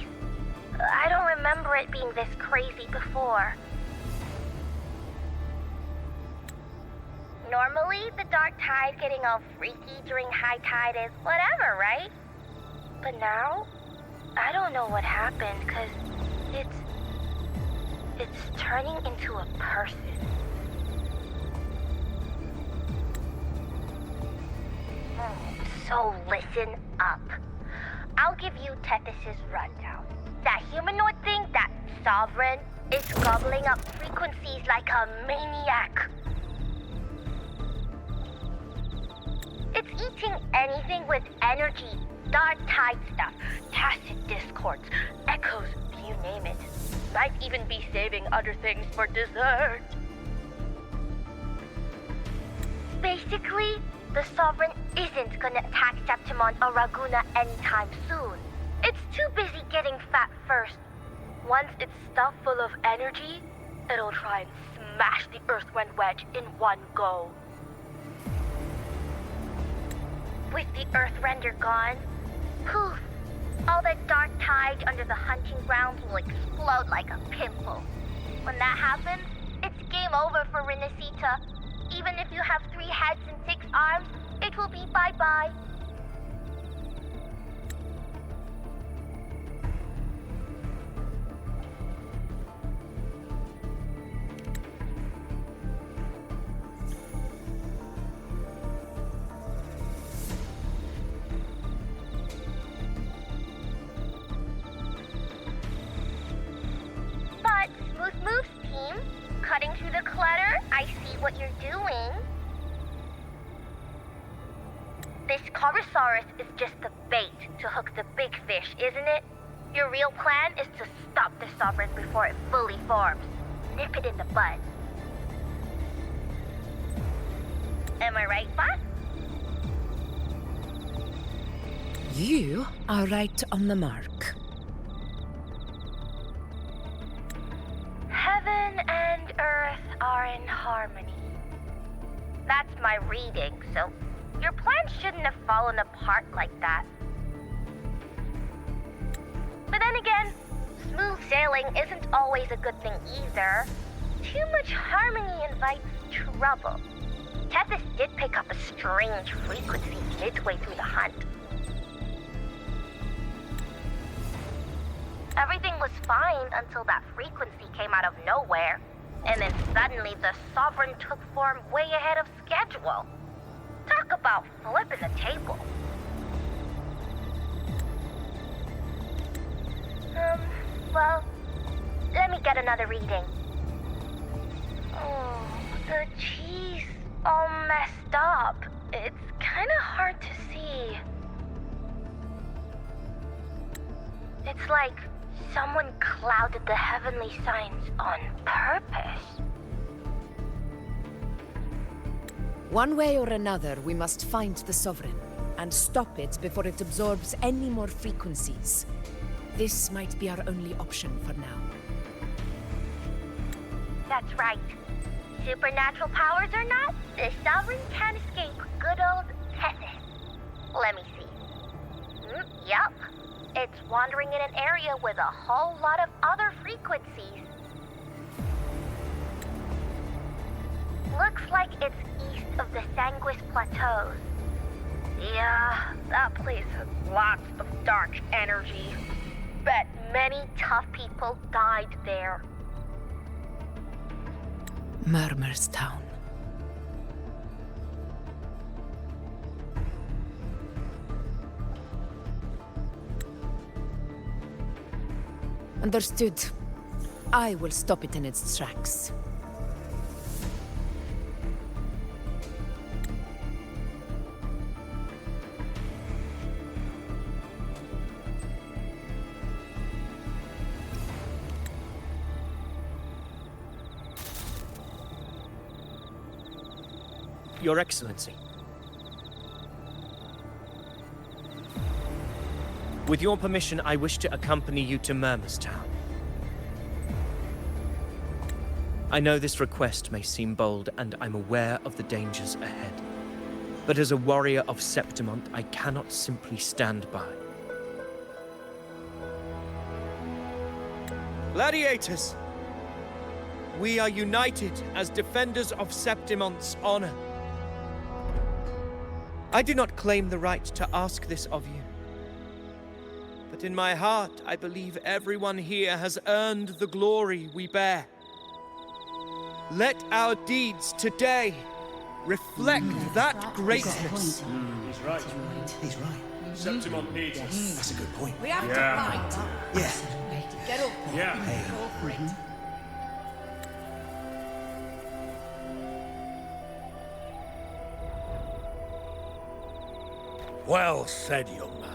I don't remember it being this crazy before. Normally, the Dark Tide getting all freaky during high tide is whatever, right? But now, I don't know what happened, because it's turning into a person. So listen up. I'll give you Tethys' rundown. That humanoid thing, that Sovereign, is gobbling up frequencies like a maniac. It's eating anything with energy, Dark Tide stuff, tacit discords, echoes, you name it. Might even be saving other things for dessert. Basically, the Sovereign isn't gonna attack Septimon or Raguna anytime soon. It's too busy getting fat first. Once it's stuffed full of energy, it'll try and smash the Earthwind Wedge in one go. With the Earthrender gone, poof, all that Dark Tide under the hunting grounds will explode like a pimple. When that happens, it's game over for Rinascita. Even if you have 3 heads and 6 arms, it will be bye-bye. But Smooth Moves team, cutting through the clutter, I see what you're doing. This Corosaurus is just the bait to hook the big fish, isn't it? Your real plan is to stop the Sovereign before it fully forms. Nip it in the bud. Am I right, boss? You are right on the mark. Heaven and Earth are in harmony. That's my reading, so your plan shouldn't have fallen apart like that. But then again, smooth sailing isn't always a good thing either. Too much harmony invites trouble. Tethys did pick up a strange frequency midway through the hunt. Everything was fine until that frequency came out of nowhere. And then suddenly the Sovereign took form way ahead of schedule. Talk about flipping the table. Well, let me get another reading. Oh, the cheese all messed up. It's kind of hard to see. It's like someone clouded the heavenly signs on purpose. One way or another, we must find the Sovereign and stop it before it absorbs any more frequencies. This might be our only option for now. That's right. Supernatural powers or not, the Sovereign can't escape good old Tethys. Let me see. Yup. It's wandering in an area with a whole lot of other frequencies. Looks like it's east of the Sanguis Plateaus. Yeah, that place has lots of dark energy. Bet many tough people died there. Murmur's Town. Understood. I will stop it in its tracks. Your Excellency. With your permission, I wish to accompany you to Murmur's Town. I know this request may seem bold, and I'm aware of the dangers ahead. But as a warrior of Septimont, I cannot simply stand by. Gladiators! We are united as defenders of Septimont's honor. I do not claim the right to ask this of you. But in my heart, I believe everyone here has earned the glory we bear. Let our deeds today reflect that greatness. He's right. He's right. Septimont needs us. That's a good point. We have to fight. Yeah. Get up. Yeah. Go for it. Well said, young man.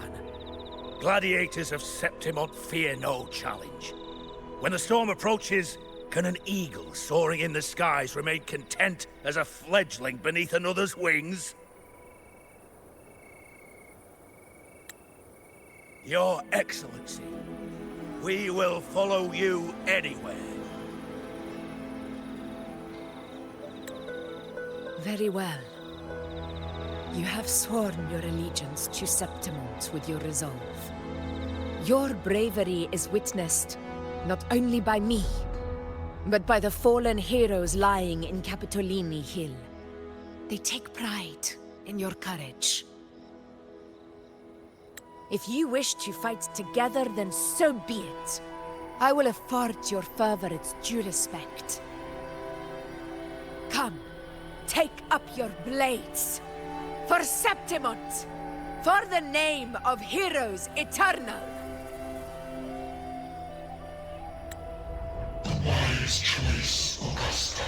Gladiators of Septimont fear no challenge. When the storm approaches, can an eagle soaring in the skies remain content as a fledgling beneath another's wings? Your Excellency, we will follow you anywhere. Very well. You have sworn your allegiance to Septimont with your resolve. Your bravery is witnessed not only by me, but by the fallen heroes lying in Capitolini Hill. They take pride in your courage. If you wish to fight together, then so be it. I will afford your fervor its due respect. Come, take up your blades. For Septimont! For the name of heroes eternal! The wise choice, Augusta.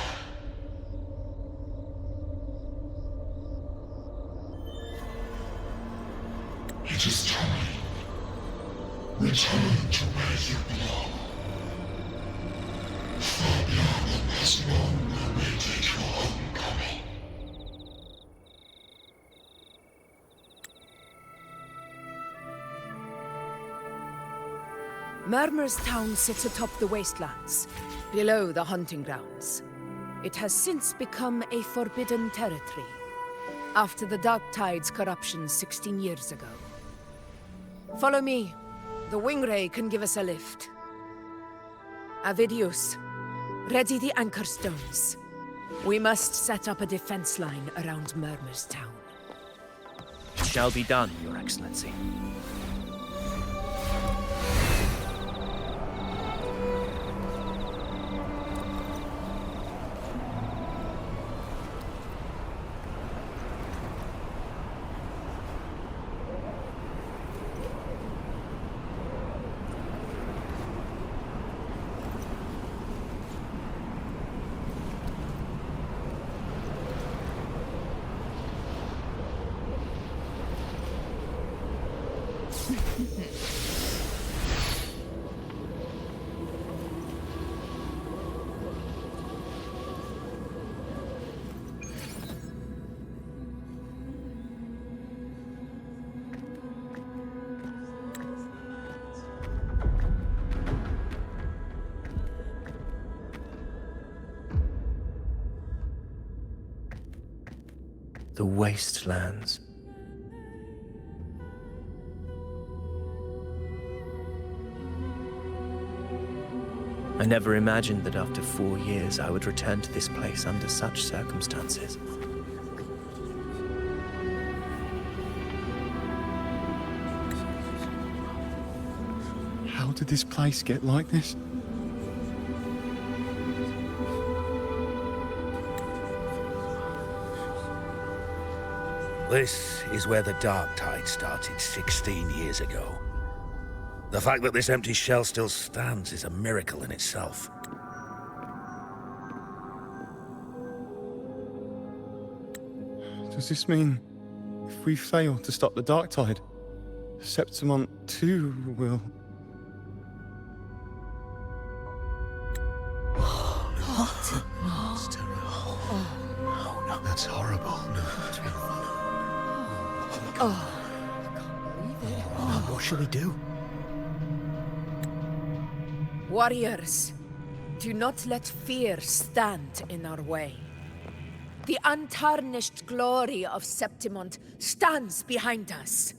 It is time. Return to where you belong. Fabian has long awaited your homecoming. Murmur's town sits atop the wastelands, below the hunting grounds. It has since become a forbidden territory, after the Dark Tide's corruption 16 years ago. Follow me. The Wingray can give us a lift. Avidius, ready the anchor stones. We must set up a defense line around Murmur's town. It shall be done, Your Excellency. The wastelands. I never imagined that after 4 years I would return to this place under such circumstances. How did this place get like this? This is where the Dark Tide started 16 years ago. The fact that this empty shell still stands is a miracle in itself. Does this mean if we fail to stop the Dark Tide, Septimont too will... What? That's terrible. Oh, no, that's horrible. What shall we do? Warriors, do not let fear stand in our way. The untarnished glory of Septimont stands behind us.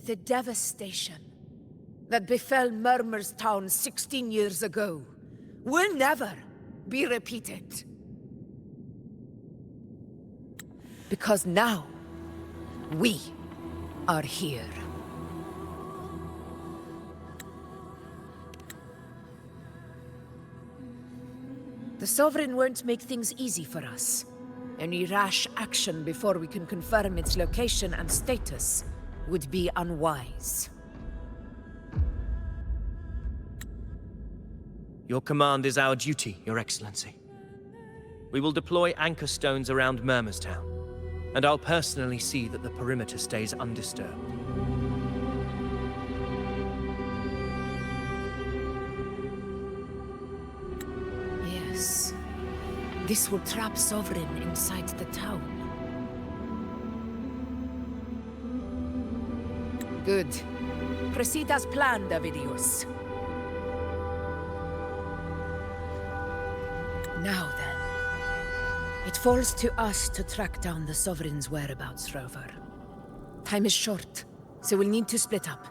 The devastation that befell Murmur's town 16 years ago will never be repeated. Because now, we are here. The Sovereign won't make things easy for us. Any rash action before we can confirm its location and status would be unwise. Your command is our duty, Your Excellency. We will deploy anchor stones around Murmur's town, and I'll personally see that the perimeter stays undisturbed. Yes. This will trap Sovereign inside the town. Good. Proceed as planned, Avidius. Now then, it falls to us to track down the Sovereign's whereabouts, Rover. Time is short, so we'll need to split up.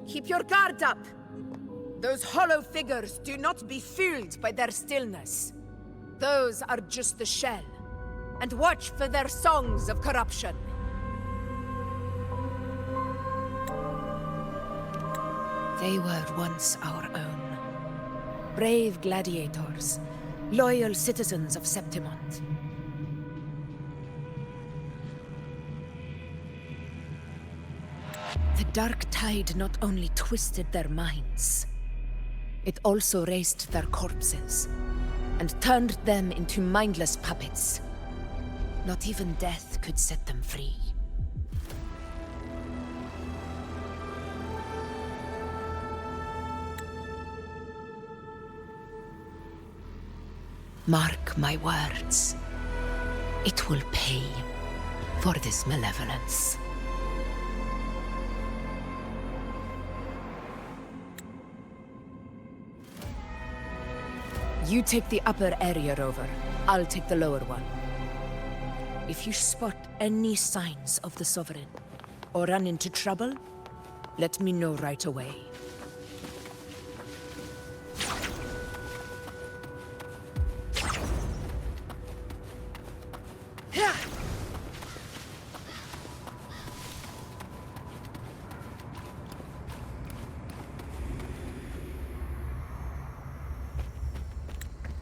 Keep your guard up! Those hollow figures, do not be fooled by their stillness. Those are just the shell. And watch for their songs of corruption. They were once our own. Brave gladiators, loyal citizens of Septimont. The Dark Tide not only twisted their minds, it also raised their corpses and turned them into mindless puppets. Not even death could set them free. Mark my words. It will pay for this malevolence. You take the upper area, Rover. I'll take the lower one. If you spot any signs of the Sovereign, or run into trouble, let me know right away.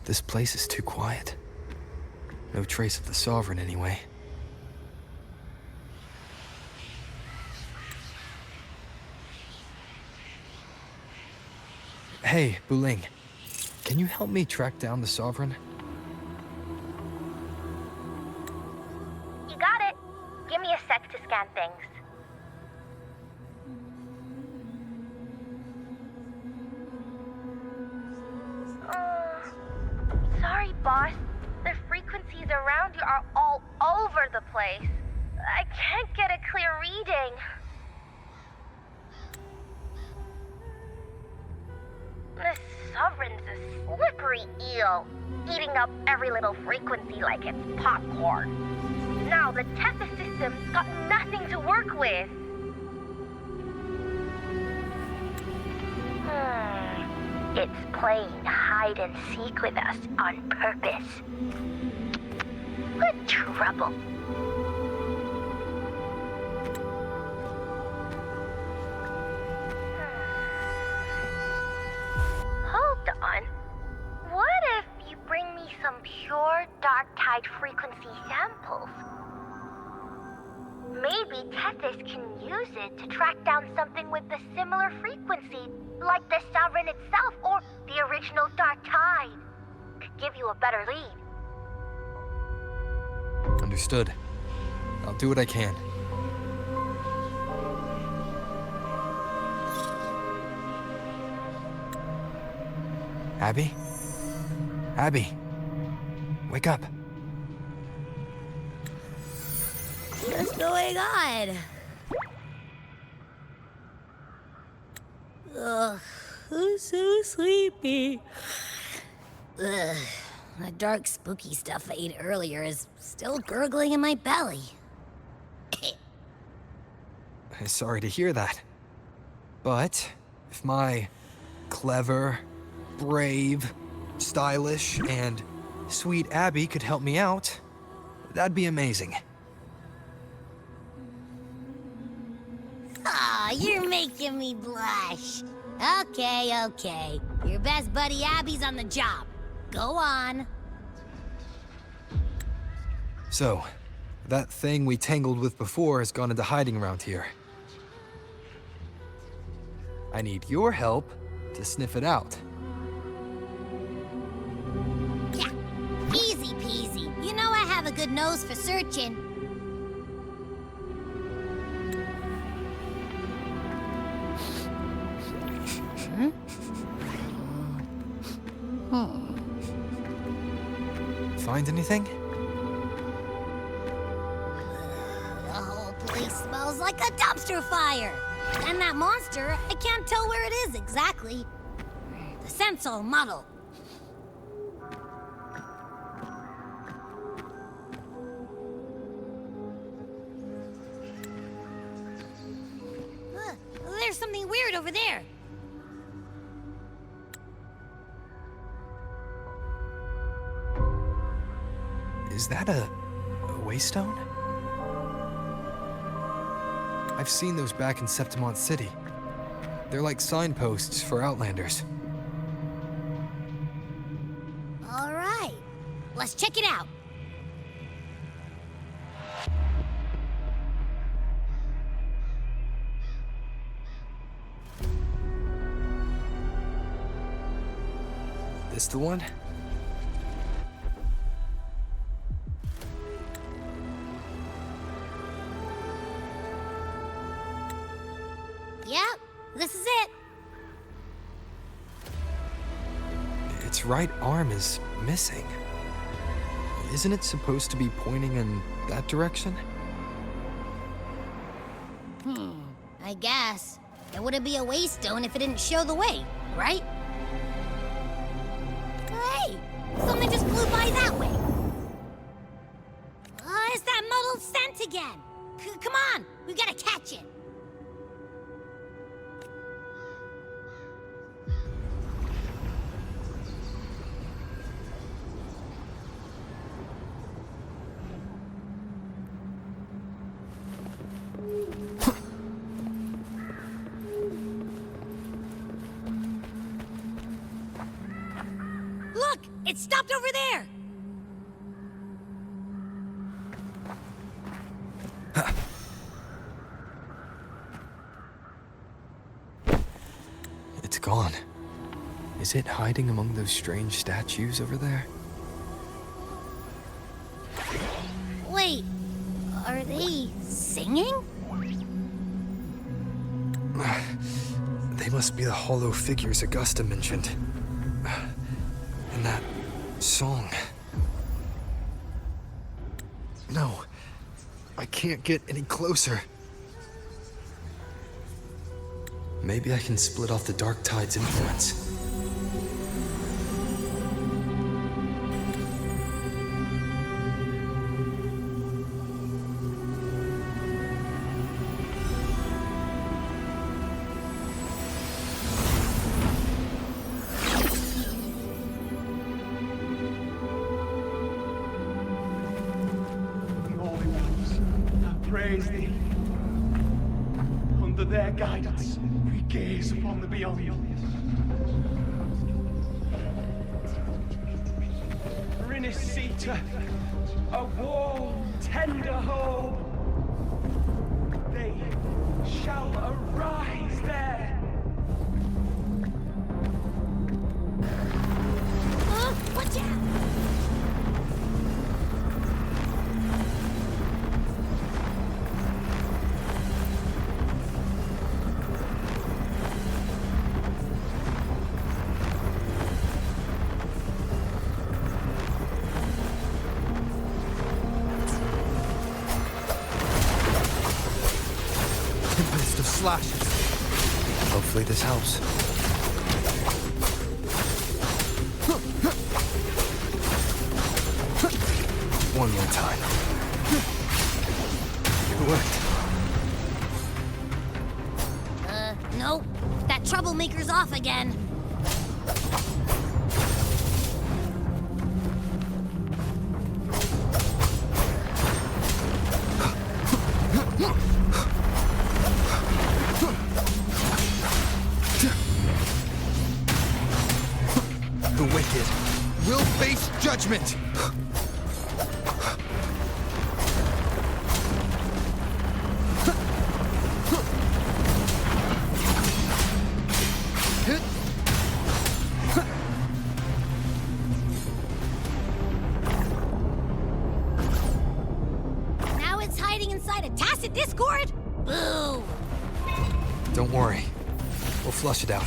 This place is too quiet. No trace of the Sovereign, anyway. Hey, Buling. Can you help me track down the Sovereign? You got it. Give me a sec to scan things. Sorry, boss. The frequencies around you are all over the place. I can't get a clear reading. The Sovereign's a slippery eel, eating up every little frequency like it's popcorn. Now the Tethys system's got nothing to work with. It's playing hide and seek with us on purpose. What trouble. Hold on. What if you bring me some pure dark tide frequency samples? Maybe Tethys can use it to track down something with a similar frequency, like the Sovereign itself or the original Dark Tide. Could give you a better lead. Understood. I'll do what I can. Abby? Abby! Wake up! What's going on? Ugh, I'm so sleepy. Ugh, that dark, spooky stuff I ate earlier is still gurgling in my belly. Sorry to hear that. But if my clever, brave, stylish, and sweet Abby could help me out, that'd be amazing. Aw, you're making me blush. Okay. Your best buddy Abby's on the job. Go on. So, that thing we tangled with before has gone into hiding around here. I need your help to sniff it out. Yeah, easy peasy. You know I have a good nose for searching. Find anything? The whole place smells like a dumpster fire. And that monster, I can't tell where it is exactly. The scent's all muddled. There's something weird over there. Is that a waystone? I've seen those back in Septimont City. They're like signposts for Outlanders. All right, let's check it out. This the one? This is it. Its right arm is missing. Isn't it supposed to be pointing in that direction? I guess. It wouldn't be a waystone if it didn't show the way, right? Hey! Something just flew by that way! It's that muddled scent again! Come on! We gotta catch it! Look! It stopped over there! It's gone. Is it hiding among those strange statues over there? Wait, are they singing? They must be the hollow figures Augusta mentioned. In that song. No, I can't get any closer. Maybe I can split off the Dark Tide's influence. Praise thee. Under their guidance, we gaze upon the beyond. Rinascita, a warm, tender hope. They shall arise there. Watch out! Tempest of slashes. Hopefully this helps. One more time. It worked. Nope. That troublemaker's off again. The wicked will face judgment! Now it's hiding inside a tacit discord? Boo! Don't worry. We'll flush it out.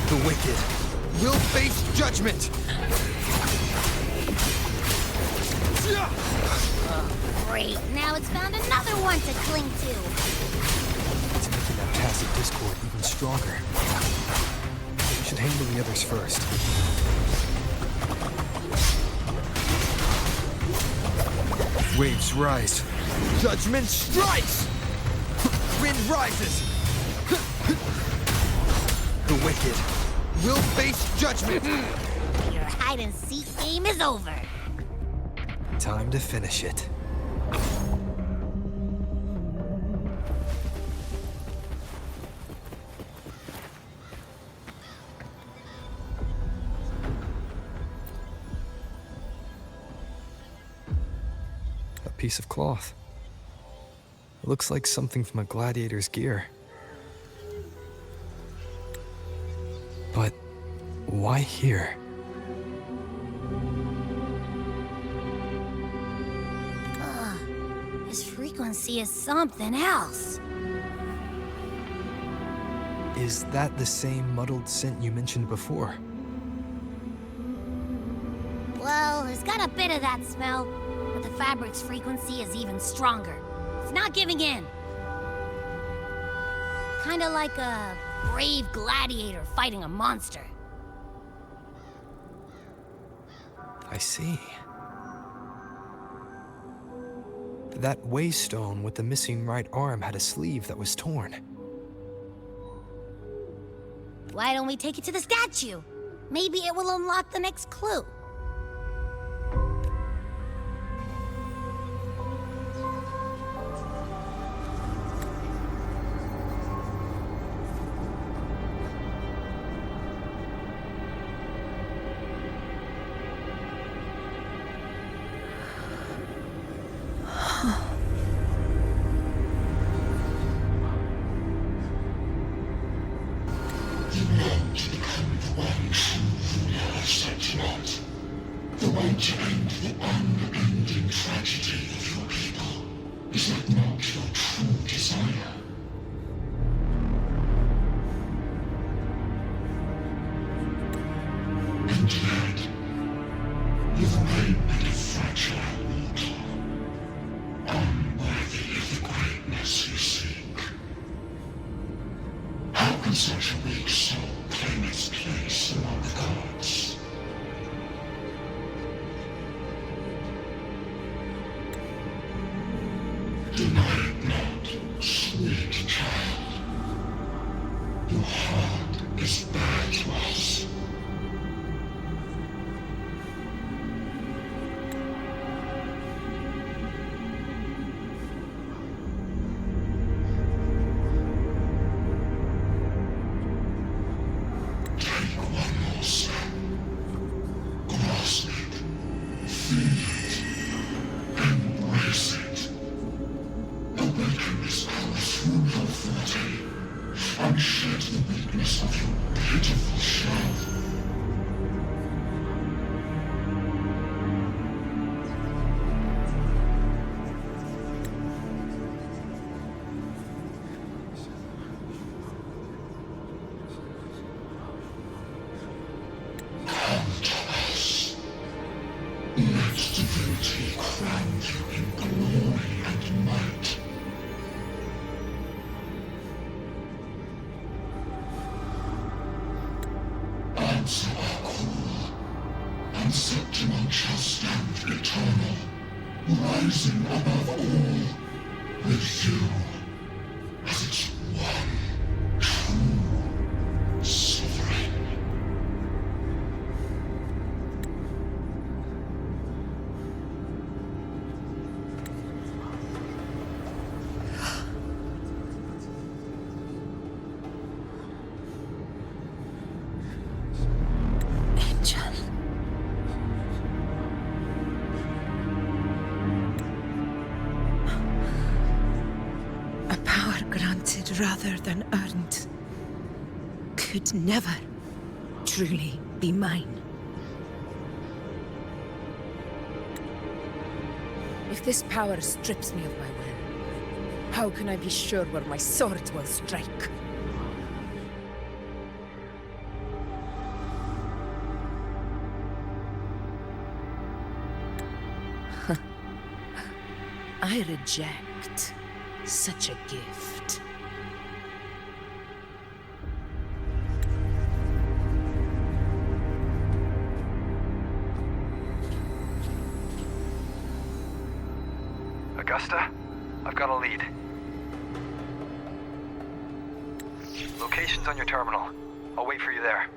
The wicked will face judgment! Great, now it's found another one to cling to. It's making that tacit discord even stronger. We should handle the others first. Waves rise. Judgment strikes! Wind rises! The wicked will face judgment! Your hide-and-seek game is over. Time to finish it. A piece of cloth. It looks like something from a gladiator's gear. But why here? This frequency is something else. Is that the same muddled scent you mentioned before? Well, there's got a bit of that smell, but the fabric's frequency is even stronger. It's not giving in. Kinda like a brave gladiator fighting a monster. I see. That waystone with the missing right arm had a sleeve that was torn. Why don't we take it to the statue? Maybe it will unlock the next clue. The way to end the unending tragedy of your people. Is that not your true desire? And yet, you've made me a fragile mortal, unworthy of the greatness you seek. How can such a weak soul claim its place among the gods? Deny it not, sweet child. Your heart is bare to us. Take one more step. Grasp it. Feel it. Embrace it. Awaken this power through your forte, and shed the weakness of your pitiful shell. Come to us. Let divinity crown you in glory and might. Answer our call, and Septimon shall stand eternal, rising above all, with you as its one true sovereign. Angel. A power granted rather than earned could never truly be mine. If this power strips me of my will, how can I be sure where my sword will strike? I reject such a gift. Augusta, I've got a lead. Location's on your terminal. I'll wait for you there.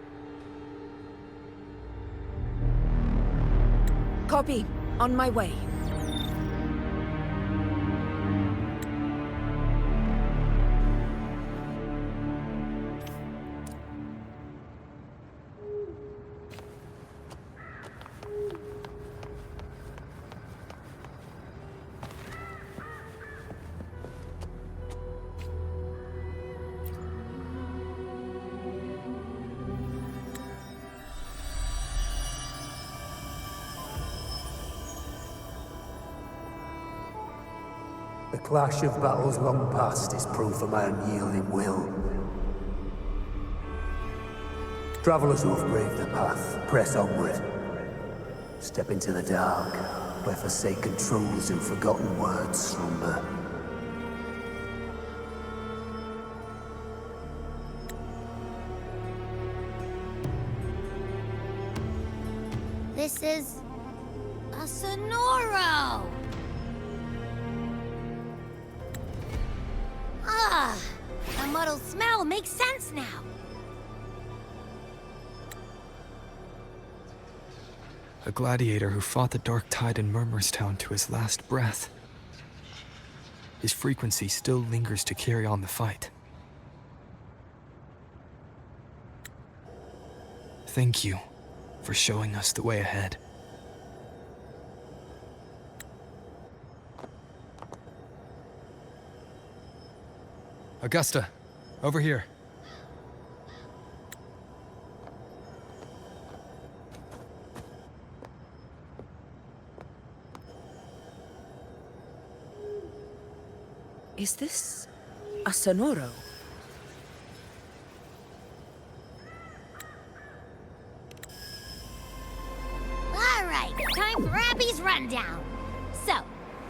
Copy. On my way. The clash of battles long past is proof of my unyielding will. Travelers who have braved the path, press onward. Step into the dark, where forsaken truths and forgotten words slumber. This is a Sonoro! Ah, the muddled smell makes sense now. A gladiator who fought the Dark Tide in Murmurstown to his last breath. His frequency still lingers to carry on the fight. Thank you for showing us the way ahead. Augusta, over here. Is this a Sonoro? All right, time for Abby's rundown. So,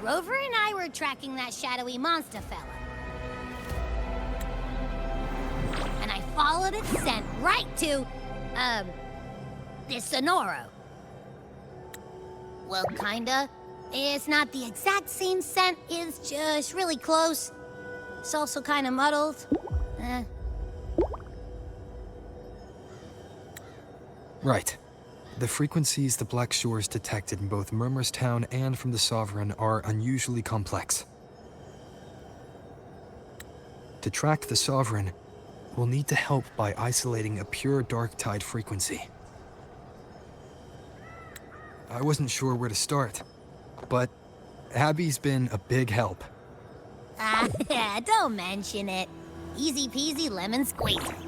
Rover and I were tracking that shadowy monster fella. And I followed its scent right to, this Sonoro. Well, kinda. It's not the exact same scent, it's just really close. It's also kinda muddled. Right. The frequencies the Black Shores detected in both Murmurstown and from the Sovereign are unusually complex. To track the Sovereign, we'll need to help by isolating a pure Dark Tide frequency. I wasn't sure where to start, but Abby's been a big help. Don't mention it. Easy peasy lemon squeezy.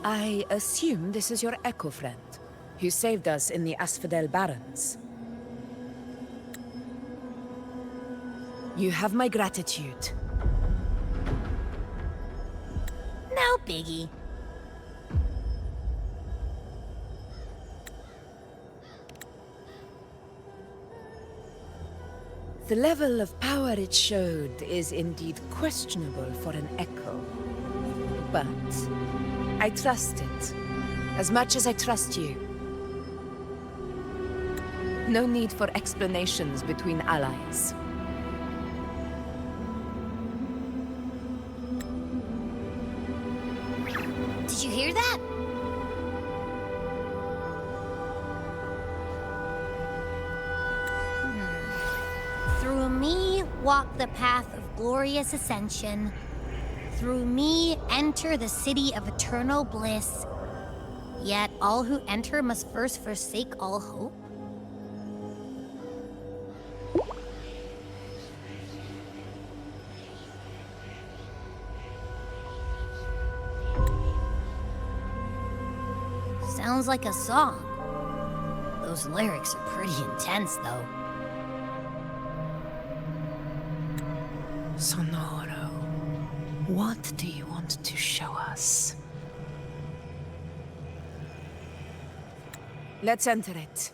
I assume this is your Echo friend, who saved us in the Asphodel Barrens. You have my gratitude. No biggie. The level of power it showed is indeed questionable for an Echo. But I trust it, as much as I trust you. No need for explanations between allies. Did you hear that? Through me walk the path of glorious ascension. Through me enter the city of eternal bliss. Yet all who enter must first forsake all hope. Sounds like a song. Those lyrics are pretty intense, though. Sonoro, what do you want to show us? Let's enter it.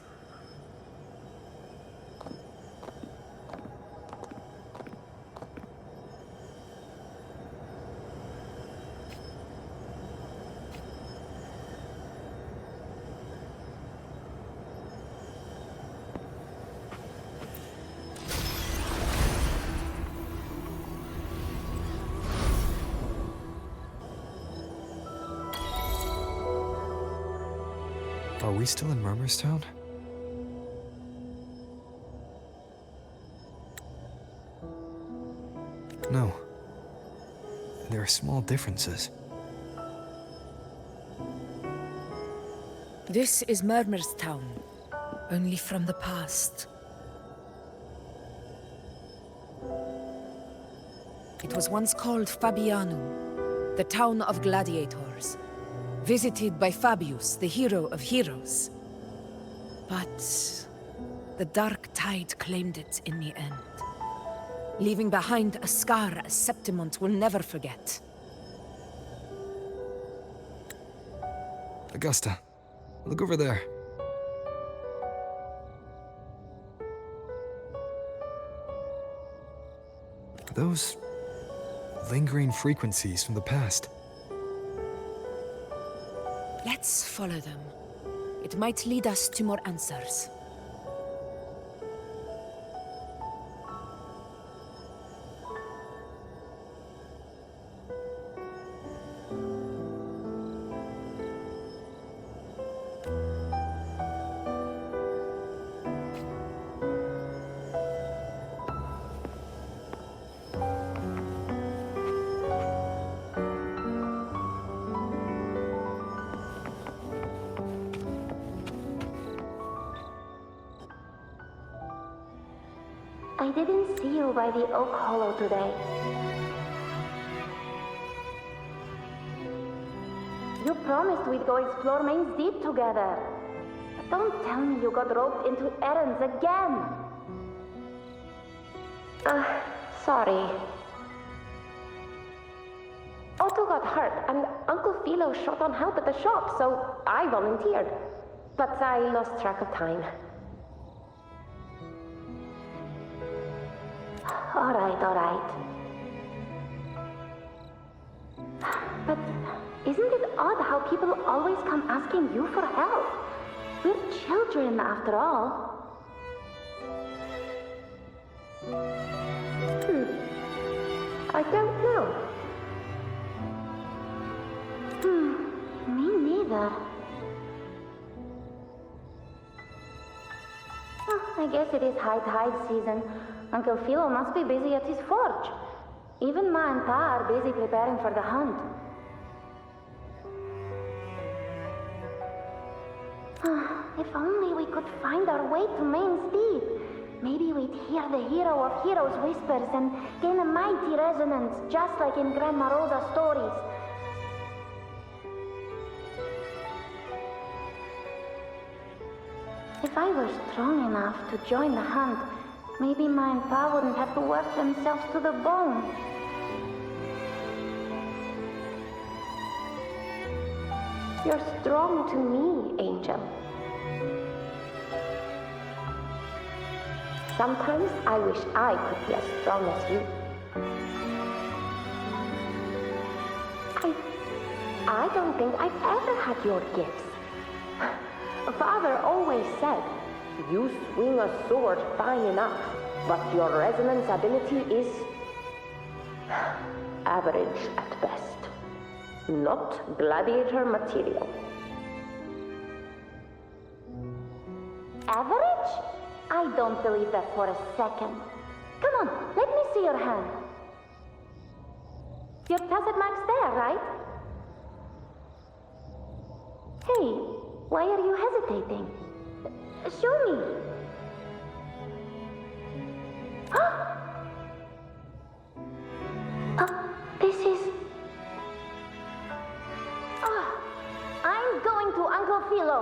Are we still in Murmurstown? No. There are small differences. This is Murmurstown, only from the past. It was once called Fabianum, the town of gladiators, visited by Fabius, the hero of heroes. But The dark tide claimed it in the end, leaving behind a scar Septimont will never forget. Augusta, look over there. Are those lingering frequencies from the past? Let's follow them. It might lead us to more answers. I didn't see you by the Oak Hollow today. You promised we'd go explore Main's Deep together. But don't tell me you got roped into errands again. Sorry. Otto got hurt, and Uncle Philo shot on help at the shop, so I volunteered. But I lost track of time. All right. But isn't it odd how people always come asking you for help? We're children, after all. I don't know. Me neither. I guess it is high tide season. Uncle Philo must be busy at his forge. Even Ma and Pa are busy preparing for the hunt. If only we could find our way to Main's Deep. Maybe we'd hear the hero of heroes whispers and gain a mighty resonance, just like in Grandma Rosa's stories. If I were strong enough to join the hunt, maybe Ma and Pa wouldn't have to work themselves to the bone. You're strong to me, Angel. Sometimes I wish I could be as strong as you. I don't think I've ever had your gifts. Father always said, you swing a sword fine enough, but your resonance ability is average at best. Not gladiator material. Average? I don't believe that for a second. Come on, let me see your hand. Your tacet mark's there, right? Hey, why are you hesitating? Show me. This is... I'm going to Uncle Philo.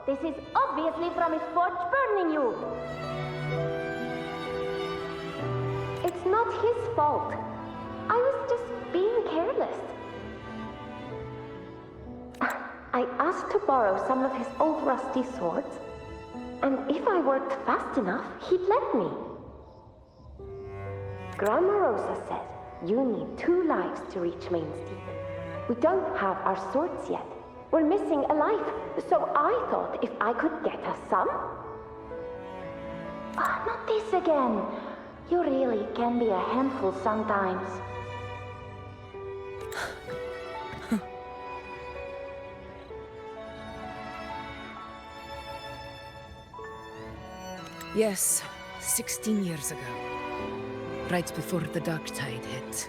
This is obviously from his forge burning you. It's not his fault. I was just being careless. I asked to borrow some of his old rusty swords, and if I worked fast enough, he'd let me. Grandma Rosa said you need 2 lives to reach Main's Deep. We don't have our swords yet. We're missing a life, so I thought if I could get us some... not this again. You really can be a handful sometimes. Yes, 16 years ago. Right before the dark tide hit.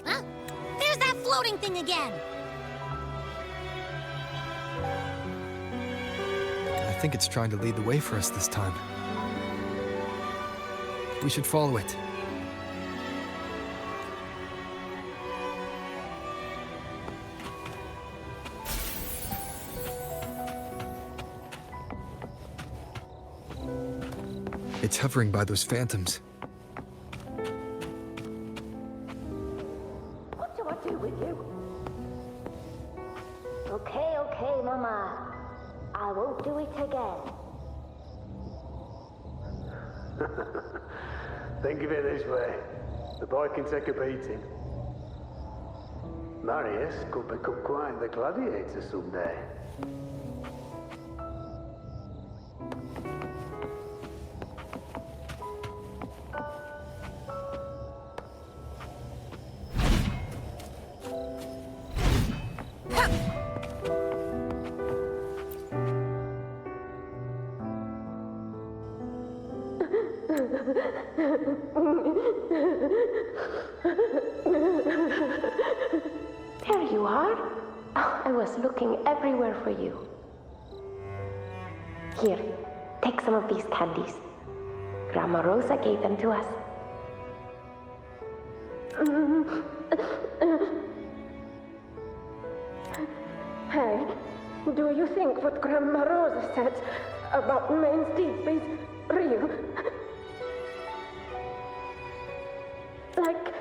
Huh? There's that floating thing again! I think it's trying to lead the way for us this time. We should follow it. It's hovering by those phantoms. What do I do with you? Okay, okay, Mama. I won't do it again. Think of it this way. The boy can take a beating. Marius could become quite the gladiator someday. There you are. Oh, I was looking everywhere for you. Here, take some of these candies. Grandma Rosa gave them to us. Hey, do you think what Grandma Rosa said about Main's Deep is real? Like,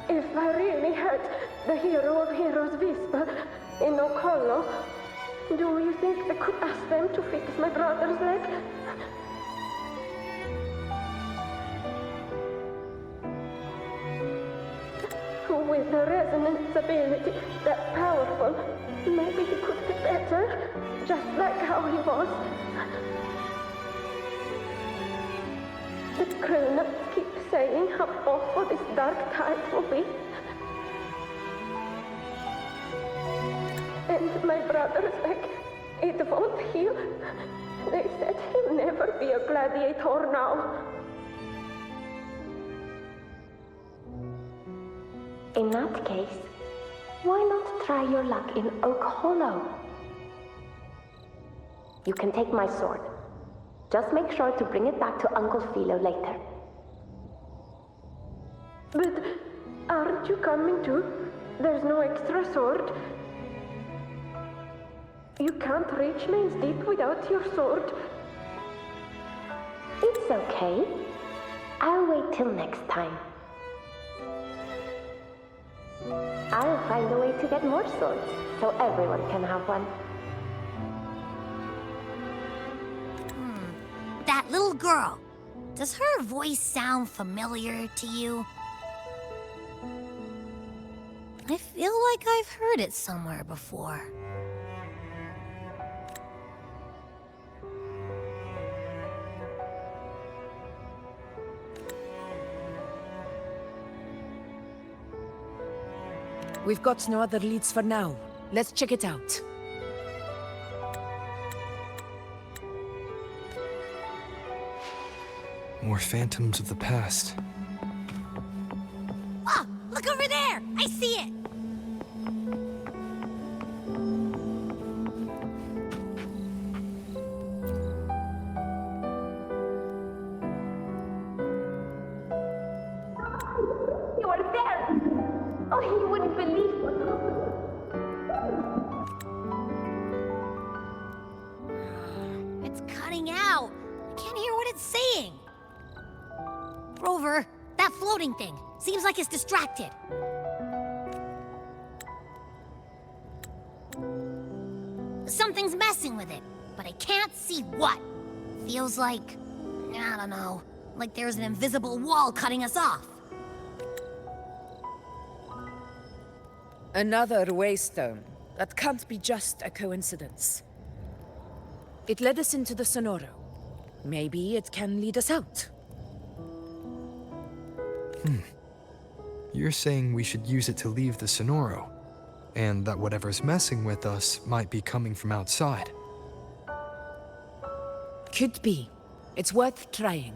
if I really had the hero of heroes whisper in Okollo, do you think I could ask them to fix my brother's leg? With the resonance ability that powerful, maybe he could get better, just like how he was. The grown-ups keep saying how awful this dark tide will be. And my brother's leg, it won't heal. They said he'll never be a gladiator now. In that case, why not try your luck in Oak Hollow? You can take my sword. Just make sure to bring it back to Uncle Philo later. But aren't you coming too? There's no extra sword. You can't reach Main's Deep without your sword. It's okay. I'll wait till next time. I'll find a way to get more swords, so everyone can have one. That little girl. Does her voice sound familiar to you? I feel like I've heard it somewhere before. We've got no other leads for now. Let's check it out. More phantoms of the past. Oh, look over there! I see it! You are there! Oh, you wouldn't believe what happened. It's cutting out. I can't hear what it's saying. Rover, that floating thing. Seems like it's distracted. Something's messing with it, but I can't see what. Feels like, I don't know, like there's an invisible wall cutting us off. Another waystone. That can't be just a coincidence. It led us into the Sonoro. Maybe it can lead us out. You're saying we should use it to leave the Sonoro, and that whatever's messing with us might be coming from outside. Could be. It's worth trying.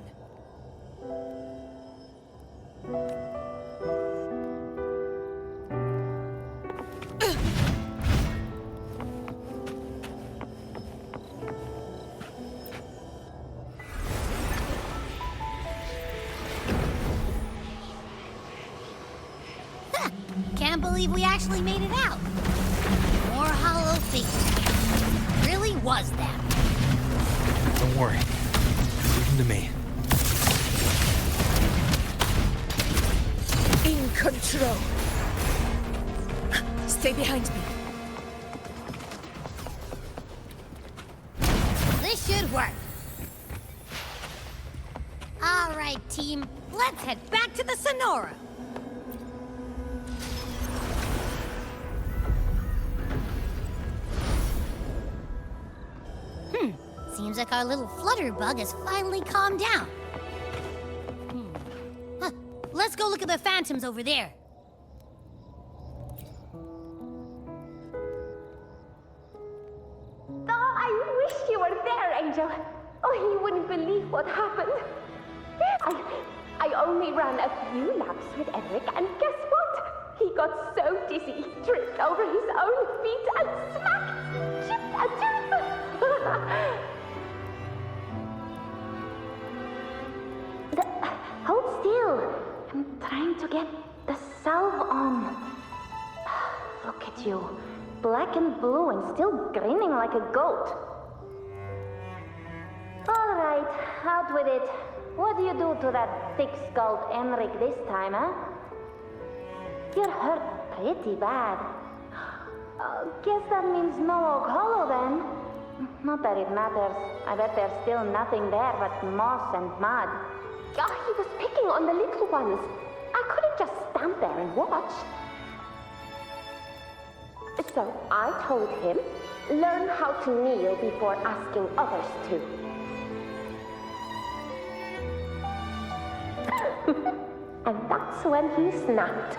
Can't believe we actually made it out. More hollow feet. Really was them. Don't worry. Leave them to me. Control. Stay behind me. This should work. All right, team. Let's head back to the Sonora. Seems like our little flutterbug has finally calmed down. Huh. Let's go look at the phantoms over there. Oh, I wish you were there, Angel. Oh, you wouldn't believe what happened. I only ran a few laps with Eric, and guess what? He got so dizzy, tripped over his own feet, and smack! Chipped a tooth! Hold still. I'm trying to get the salve on. Look at you. Black and blue and still grinning like a goat. All right, out with it. What do you do to that thick-skulled Enric this time, huh? You're hurt pretty bad. Guess that means no Oak Hollow then. Not that it matters. I bet there's still nothing there but moss and mud. Oh, he was picking on the little ones. I couldn't just stand there and watch. So I told him, learn how to kneel before asking others to. And that's when he snapped.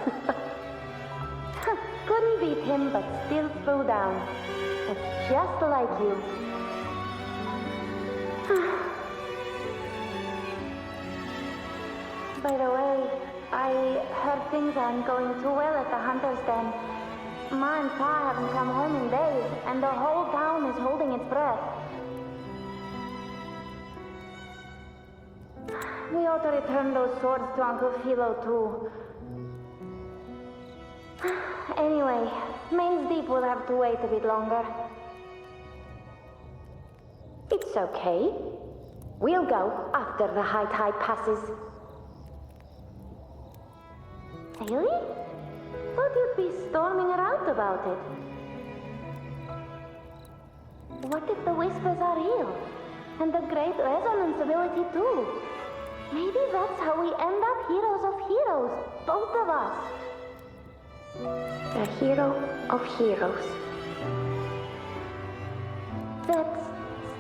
Couldn't beat him, but still threw down. It's just like you. By the way, I heard things aren't going too well at the Hunter's Den. Ma and Pa haven't come home in days, and the whole town is holding its breath. We ought to return those swords to Uncle Philo, too. Anyway, Main's Deep will have to wait a bit longer. It's okay. We'll go after the high tide passes. Really? Thought you'd be storming around about it. What if the whispers are real? And the great resonance ability too? Maybe that's how we end up heroes of heroes, both of us. A hero of heroes. That's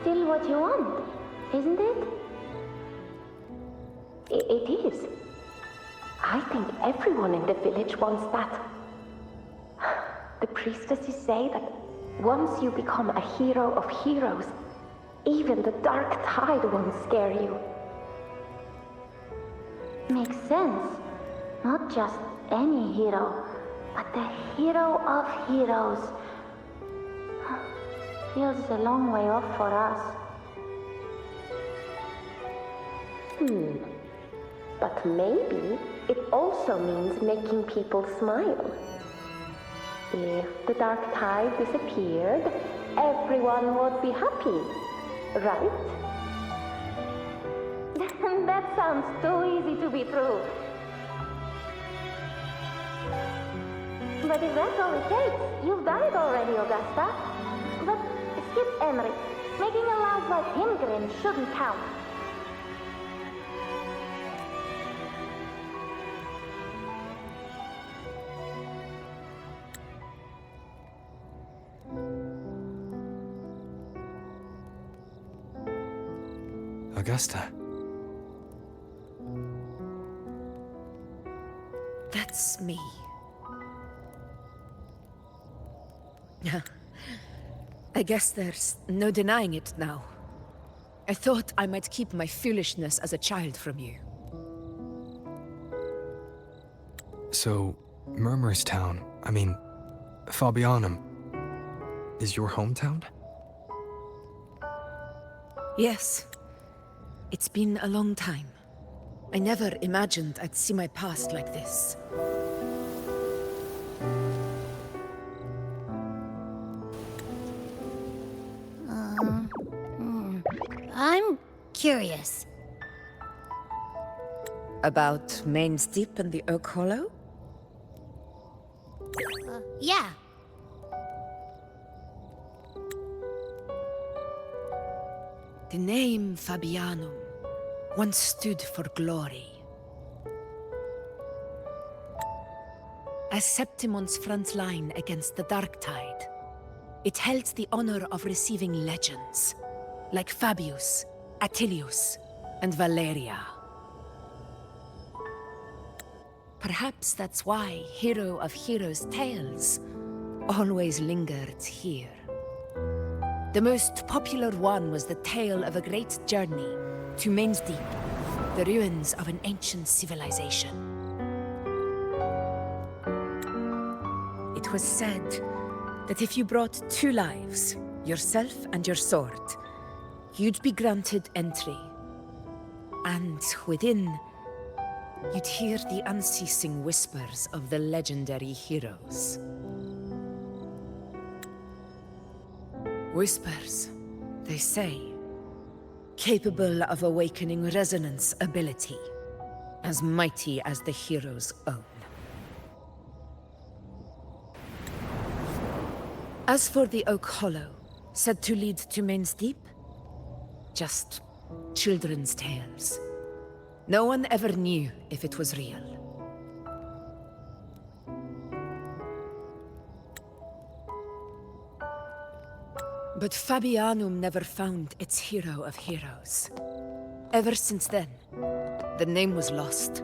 still what you want, isn't it? It is. I think everyone in the village wants that. The priestesses say that once you become a hero of heroes, even the dark tide won't scare you. Makes sense. Not just any hero, but the hero of heroes. Feels a long way off for us. But maybe it also means making people smile. If the dark tide disappeared, everyone would be happy, right? That sounds too easy to be true. But if that's all it takes, you've done it already, Augusta. But skip Emmerich. Making a loud like him grin shouldn't count. Augusta. That's me. I guess there's no denying it now. I thought I might keep my foolishness as a child from you. So, Murmur's town, Fabianum, is your hometown? Yes. It's been a long time. I never imagined I'd see my past like this. I'm curious. About Main's Deep and the Oak Hollow? Yeah. The name Fabianum once stood for glory. As Septimon's front line against the Dark Tide, it held the honor of receiving legends, like Fabius, Attilius, and Valeria. Perhaps that's why Hero of Heroes' tales always lingered here. The most popular one was the tale of a great journey to Main's Deep, the ruins of an ancient civilization. It was said that if you brought 2 lives, yourself and your sword, you'd be granted entry. And within, you'd hear the unceasing whispers of the legendary heroes. Whispers, they say, capable of awakening resonance ability, as mighty as the hero's own. As for the Oak Hollow, said to lead to Main's Deep, just children's tales. No one ever knew if it was real. But Fabianum never found its hero of heroes. Ever since then, the name was lost,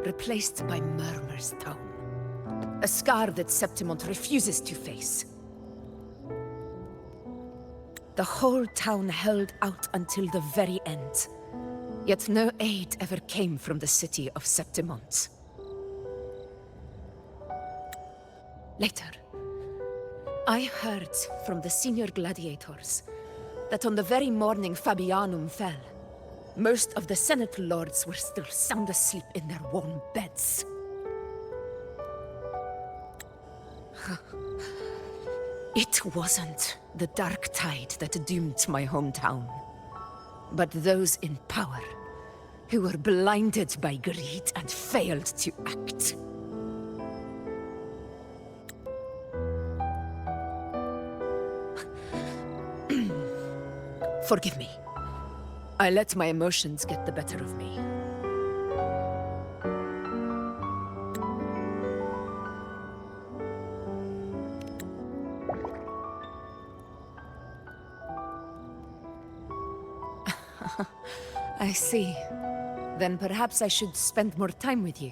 replaced by Murmur's tone. A scar that Septimont refuses to face. The whole town held out until the very end. Yet no aid ever came from the city of Septimont. Later, I heard from the senior gladiators that on the very morning Fabianum fell, most of the Senate lords were still sound asleep in their warm beds. It wasn't the Dark Tide that doomed my hometown, but those in power who were blinded by greed and failed to act. Forgive me. I let my emotions get the better of me. I see. Then perhaps I should spend more time with you,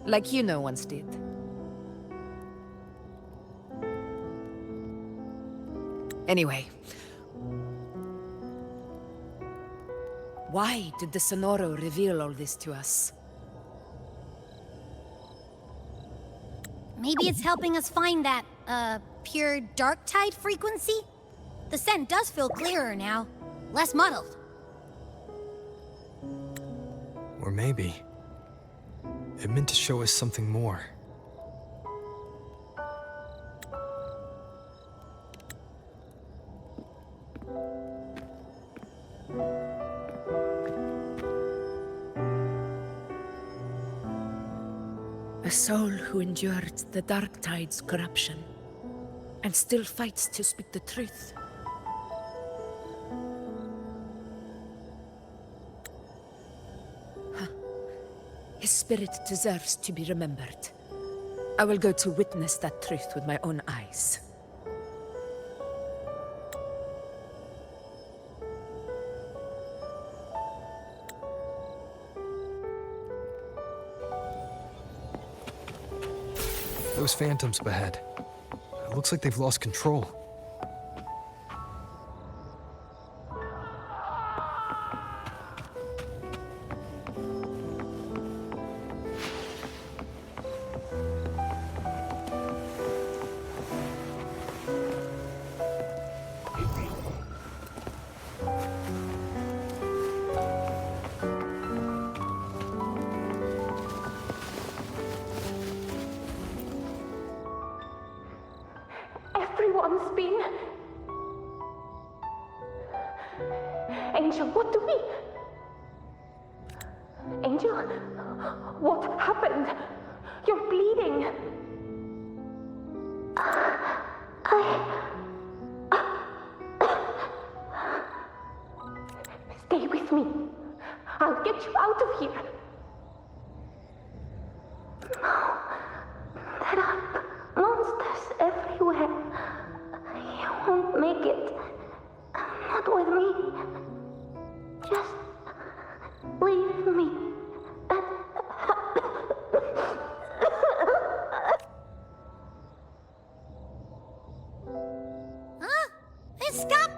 like you once did. Anyway, why did the Sonoro reveal all this to us? Maybe it's helping us find that, pure dark tide frequency? The scent does feel clearer now, less muddled. Or maybe it meant to show us something more. A soul who endured the Dark Tide's corruption and still fights to speak the truth. His spirit deserves to be remembered. I will go to witness that truth with my own eyes. Those phantoms up ahead. It looks like they've lost control. Everyone's been... Angel, what do we... Angel, what happened? You're bleeding.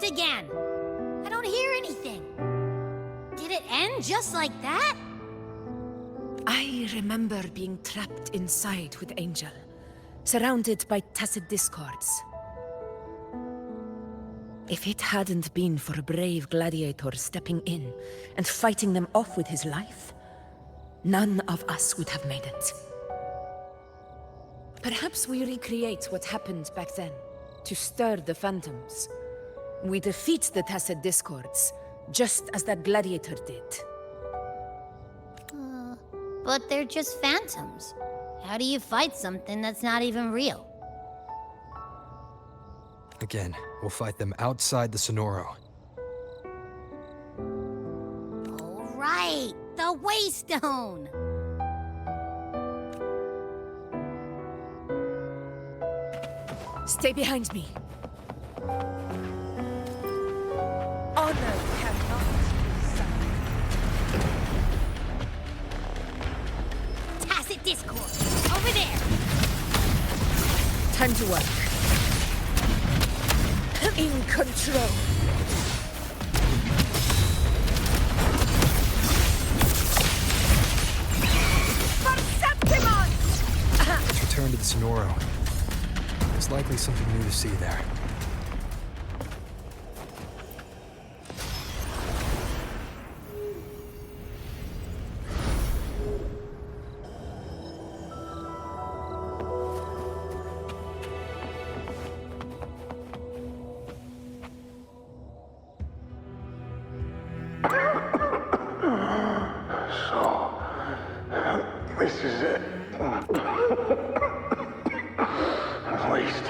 again. I don't hear anything. Did it end just like that? I remember being trapped inside with Angel, surrounded by tacit discords. If it hadn't been for a brave gladiator stepping in and fighting them off with his life, none of us would have made it. Perhaps we recreate what happened back then, to stir the phantoms. We defeat the tacit discords, just as that gladiator did. But they're just phantoms. How do you fight something that's not even real? Again, we'll fight them outside the Sonoro. All right, the Waystone! Stay behind me. Honor cannot be silenced. Tacit discord! Over there! Time to work. In control. Let's return to the Sonoro. There's likely something new to see there. This is it. At least,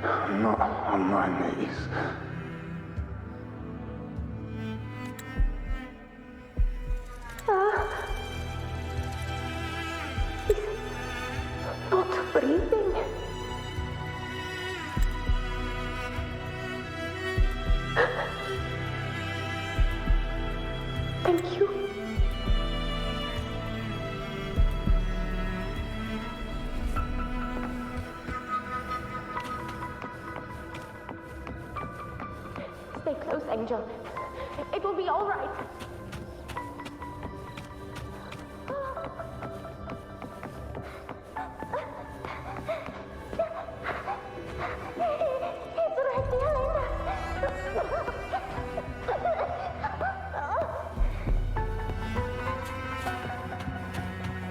I'm not on my knees. He's not breathing. Thank you. Stay close, Angel. It will be all right. It's right behind us.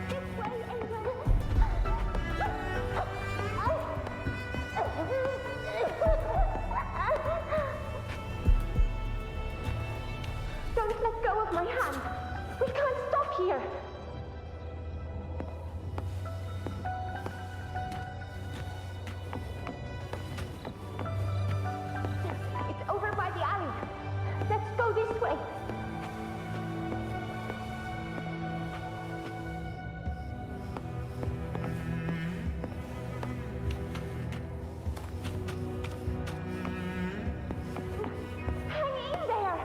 This way, Angel. Don't let go of my hand. We can't stop here. It's over by the alley. Let's go this way. Hang in there.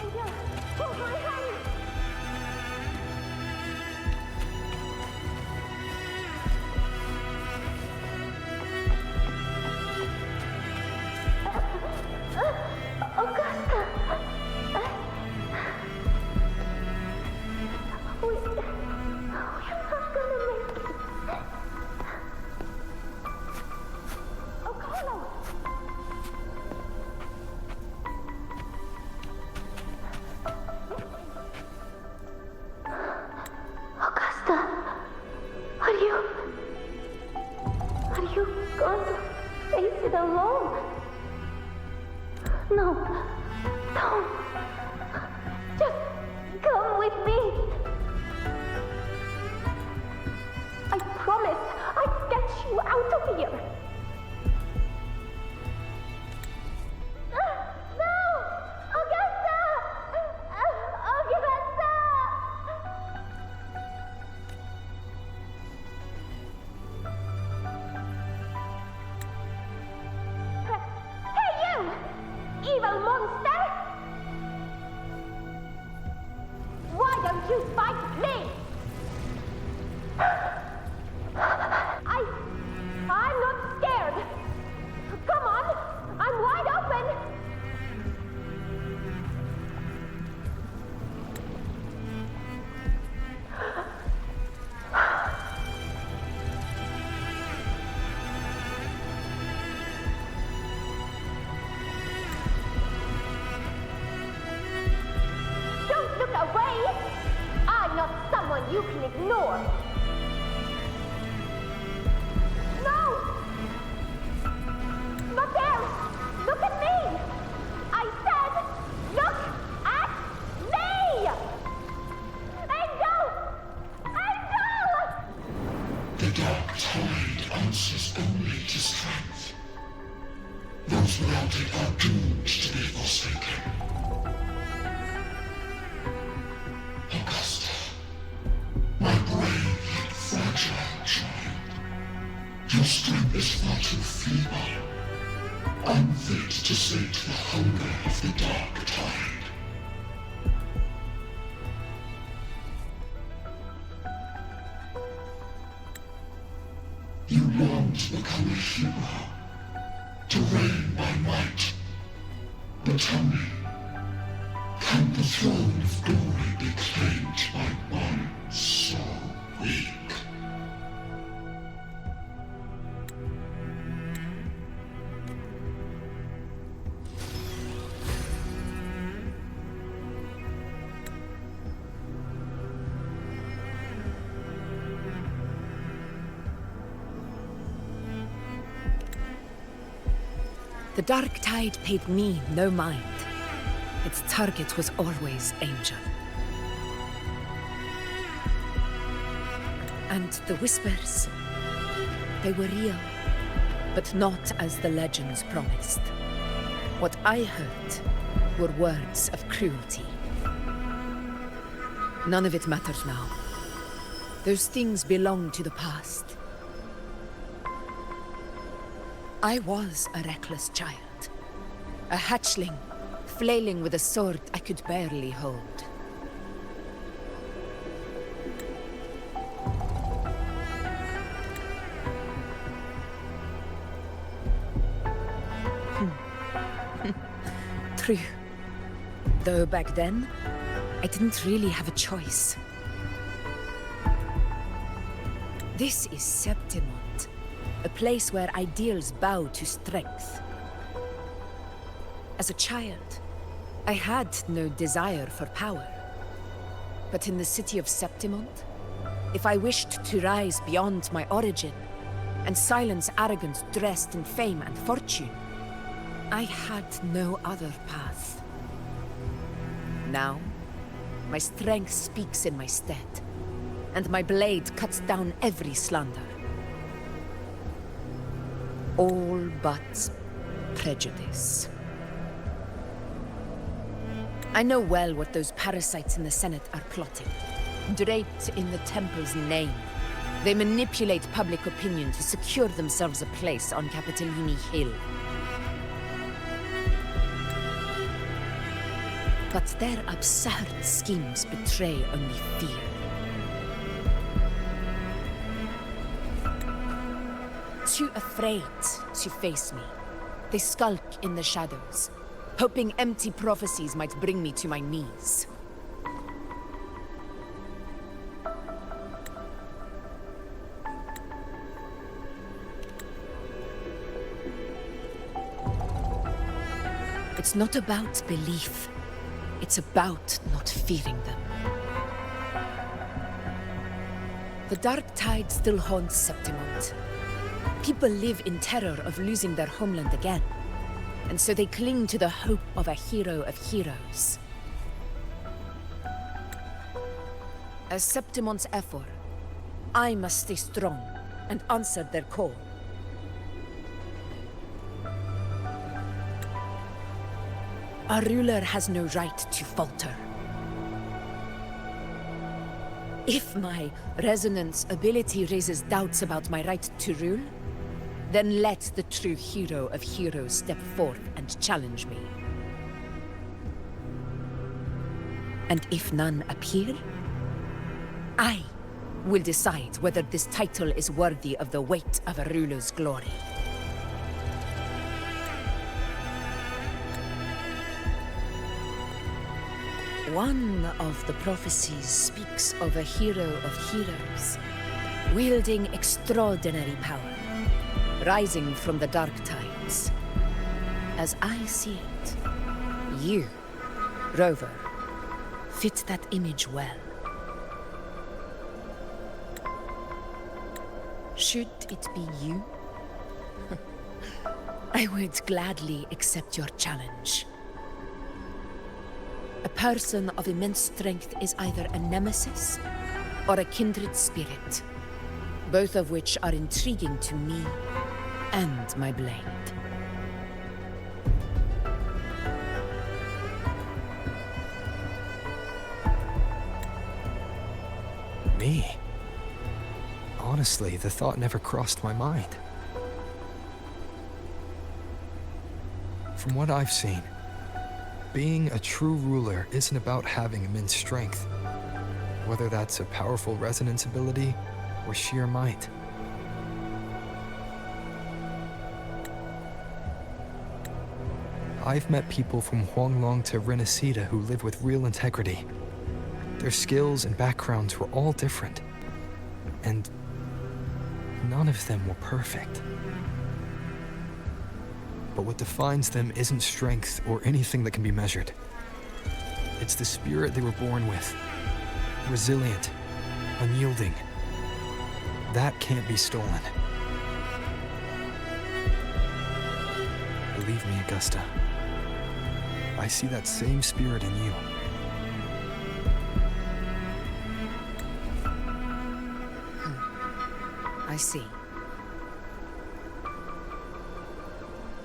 Angel, hold my hand. Augusta. We're not gonna make it. O'Connell. Augusta, are you going to face it alone? No, don't. Just come with me. I promised I'd get you out of here. No! Augusta! Augusta! Hey, you! Evil monster! Why don't you fight me? you can ignore. No! Not there! Look at me! I said, look at me! Angel! Angel! The dark tide answers only to strength. Those without it are doomed to be forsaken. Augusta, my brave yet fragile child, your strength is far too feeble, unfit to sate the hunger of the dark tide. You long to become a hero, to reign by might. But tell me, can the throne of glory be claimed by one so weak? The dark tide paid me no mind. Its target was always Angel. And the whispers, they were real, but not as the legends promised. What I heard were words of cruelty. None of it matters now. Those things belong to the past. I was a reckless child. A hatchling, flailing with a sword I could barely hold. True. Though back then, I didn't really have a choice. This is Septimont, a place where ideals bow to strength. As a child, I had no desire for power. But in the city of Septimont, if I wished to rise beyond my origin and silence arrogance dressed in fame and fortune, I had no other path. Now, my strength speaks in my stead, and my blade cuts down every slander. All but prejudice. I know well what those parasites in the Senate are plotting. Draped in the Temple's name, they manipulate public opinion to secure themselves a place on Capitolini Hill. But their absurd schemes betray only fear. Too afraid to face me, they skulk in the shadows, hoping empty prophecies might bring me to my knees. It's not about belief. It's about not fearing them. The dark tide still haunts Septimont. People live in terror of losing their homeland again, and so they cling to the hope of a hero of heroes. As Septimont's Ephor, I must stay strong and answer their call. Our ruler has no right to falter. If my resonance ability raises doubts about my right to rule, then let the true hero of heroes step forth and challenge me. And if none appear, I will decide whether this title is worthy of the weight of a ruler's glory. One of the prophecies speaks of a hero of heroes, wielding extraordinary power, rising from the dark tides. As I see it, you, Rover, fit that image well. Should it be you? I would gladly accept your challenge. A person of immense strength is either a nemesis or a kindred spirit, both of which are intriguing to me and my blade. Me? Honestly, the thought never crossed my mind. From what I've seen, being a true ruler isn't about having immense strength, whether that's a powerful resonance ability or sheer might. I've met people from Huanglong to Renacida who live with real integrity. Their skills and backgrounds were all different, and none of them were perfect. But what defines them isn't strength or anything that can be measured. It's the spirit they were born with. Resilient, unyielding. That can't be stolen. Believe me, Augusta, I see that same spirit in you. I see.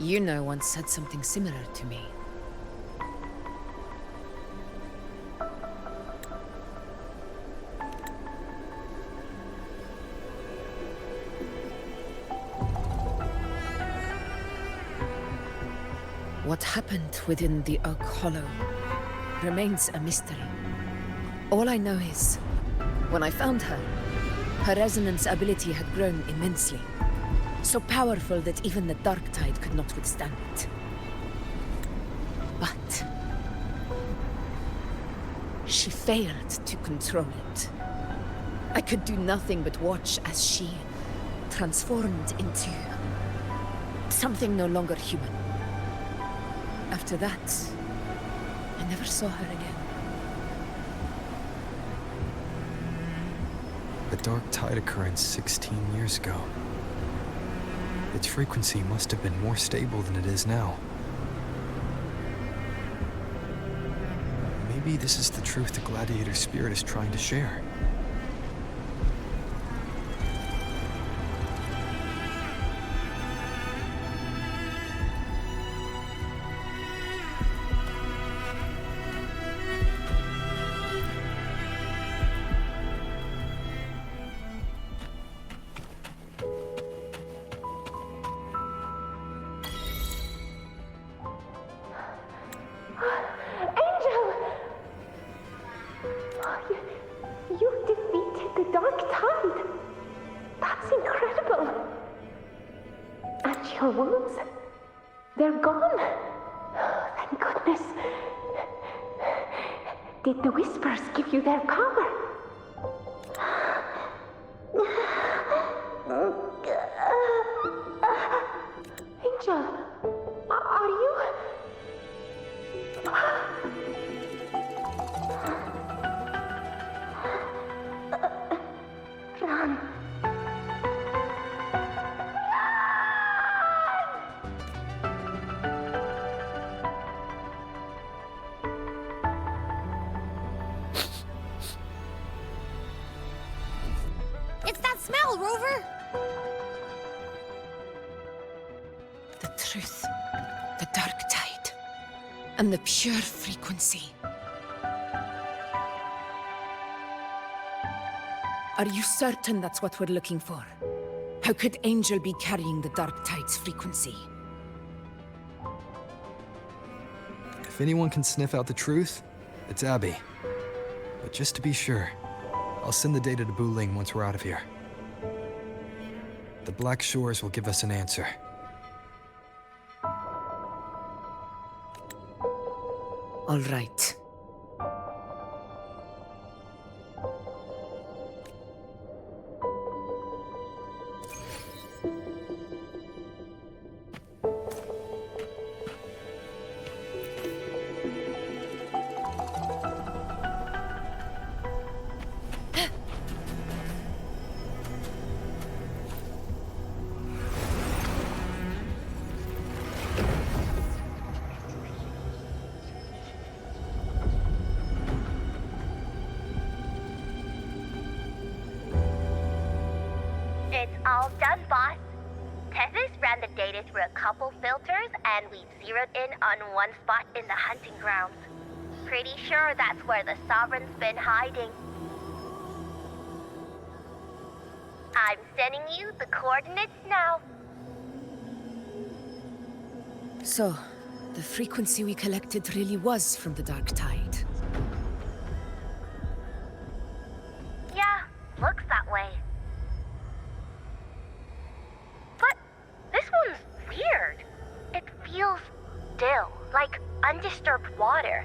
Yuno once said something similar to me. What happened within the Oak Hollow remains a mystery. All I know is, when I found her, her resonance ability had grown immensely. So powerful that even the Dark Tide could not withstand it. But she failed to control it. I could do nothing but watch as she transformed into something no longer human. After that, I never saw her again. A Dark Tide occurrence 16 years ago. Its frequency must have been more stable than it is now. Maybe this is the truth the Gladiator spirit is trying to share. You defeated the Dark Tide. That's incredible. And your wounds, they're gone. Thank goodness. Did the Whispers give you their power? Angel, are you... Run. It's that smell, Rover! The truth, the Dark Tide, and the pure frequency. Are you certain that's what we're looking for? How could Angel be carrying the Dark Tide's frequency? If anyone can sniff out the truth, it's Abby. But just to be sure, I'll send the data to Buling once we're out of here. The Black Shores will give us an answer. All right. navigated through a couple filters and we zeroed in on one spot in the hunting grounds. Pretty sure that's where the Sovereign's been hiding. I'm sending you the coordinates now. So, the frequency we collected really was from the Dark Tide. Yeah, looks that way. But this one's weird. It feels still, like undisturbed water.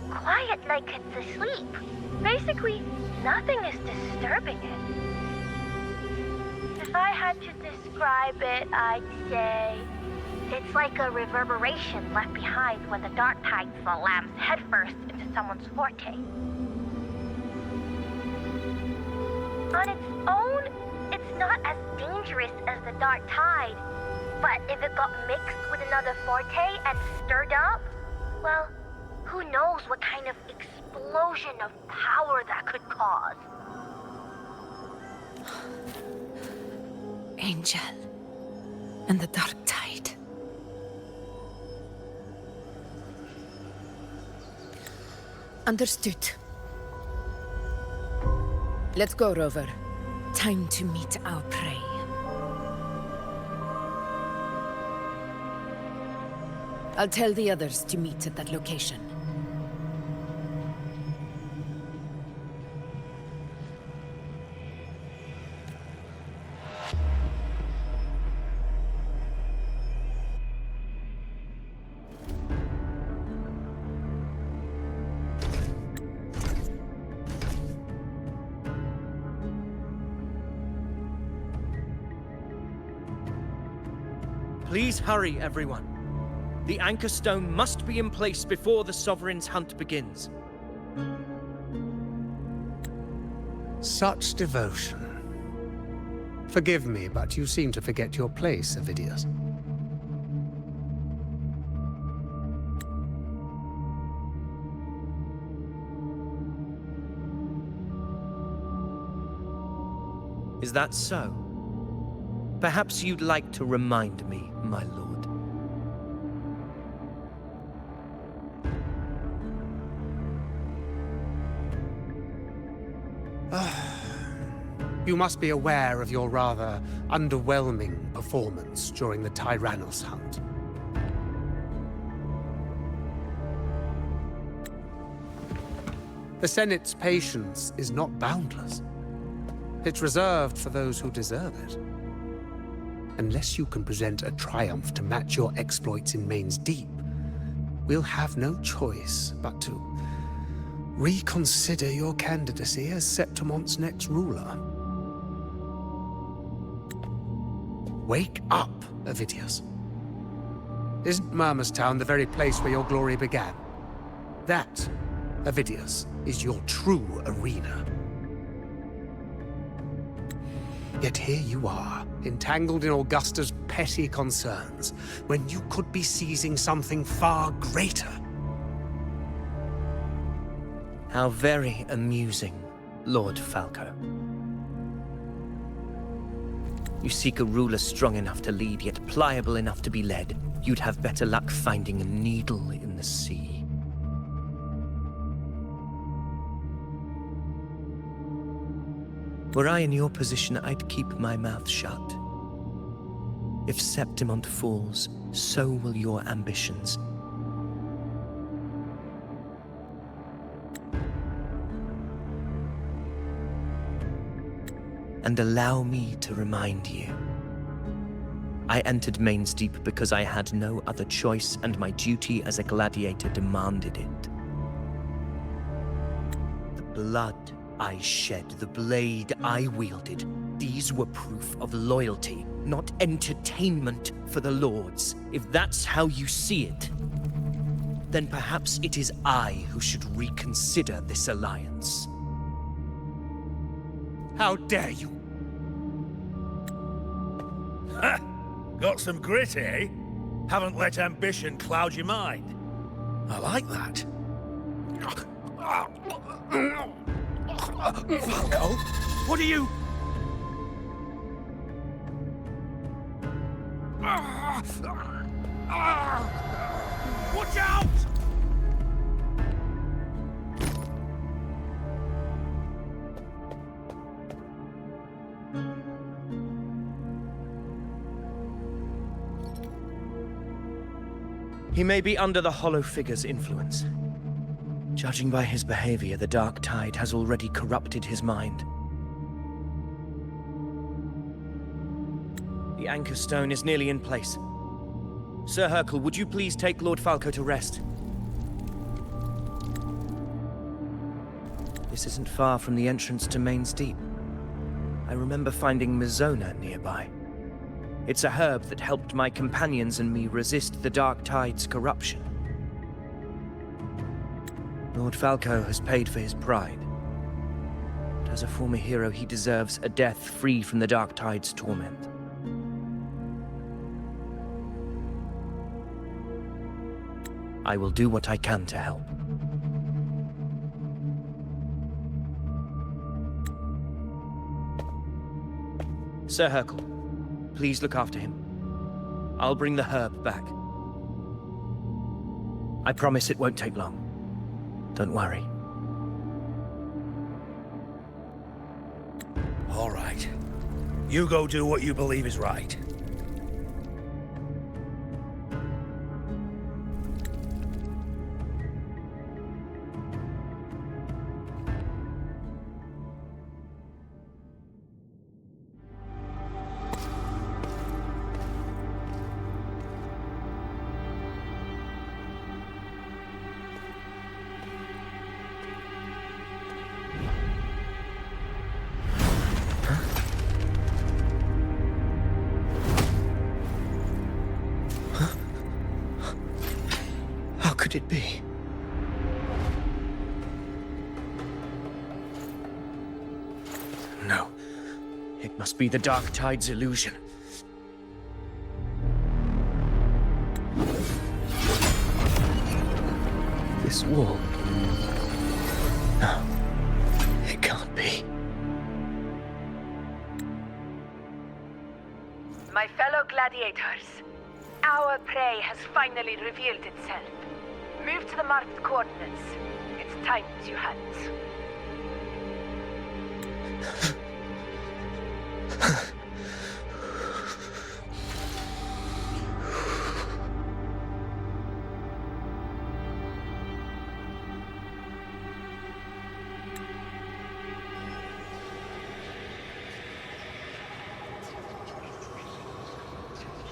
Quiet like it's asleep. Basically, nothing is disturbing it. If I had to describe it, I'd say it's like a reverberation left behind when the Dark Tide slams headfirst into someone's forte. On its own, it's not as dangerous as the Dark Tide. But if it got mixed with another forte and stirred up, well, who knows what kind of explosion of power that could cause. Angel and the Dark Tide. Understood. Let's go, Rover. Time to meet our prey. I'll tell the others to meet at that location. Please hurry, everyone. The Anchor Stone must be in place before the Sovereign's hunt begins. Such devotion. Forgive me, but you seem to forget your place, Avidius. Is that so? Perhaps you'd like to remind me, my lord. You must be aware of your rather underwhelming performance during the Tyrannos hunt. The Senate's patience is not boundless. It's reserved for those who deserve it. Unless you can present a triumph to match your exploits in Main's Deep, we'll have no choice but to reconsider your candidacy as Septimont's next ruler. Wake up, Avidius. Isn't Murmustown the very place where your glory began? That, Avidius, is your true arena. Yet here you are, entangled in Augusta's petty concerns, when you could be seizing something far greater. How very amusing, Lord Falco. You seek a ruler strong enough to lead, yet pliable enough to be led. You'd have better luck finding a needle in the sea. Were I in your position, I'd keep my mouth shut. If Septimont falls, so will your ambitions. And allow me to remind you. I entered Main's Deep because I had no other choice, and my duty as a gladiator demanded it. The blood I shed, the blade I wielded, these were proof of loyalty, not entertainment for the Lords. If that's how you see it, then perhaps it is I who should reconsider this alliance. How dare you? Ha! Got some grit, eh? Haven't let ambition cloud your mind. I like that. Falco, what are you... Watch out! He may be under the Hollow Figure's influence. Judging by his behavior, the Dark Tide has already corrupted his mind. The Anchor Stone is nearly in place. Sir Hercule, would you please take Lord Falco to rest? This isn't far from the entrance to Main's Deep. I remember finding Mizona nearby. It's a herb that helped my companions and me resist the Dark Tide's corruption. Lord Falco has paid for his pride. But as a former hero, he deserves a death free from the Dark Tide's torment. I will do what I can to help. Sir Hercule, please look after him. I'll bring the herb back. I promise it won't take long. Don't worry. All right. You go do what you believe is right. How could it be? No. It must be the Dark Tide's illusion. This wall. No. It can't be. My fellow gladiators, our prey has finally revealed itself. Move to the marked coordinates. It's time to hunt.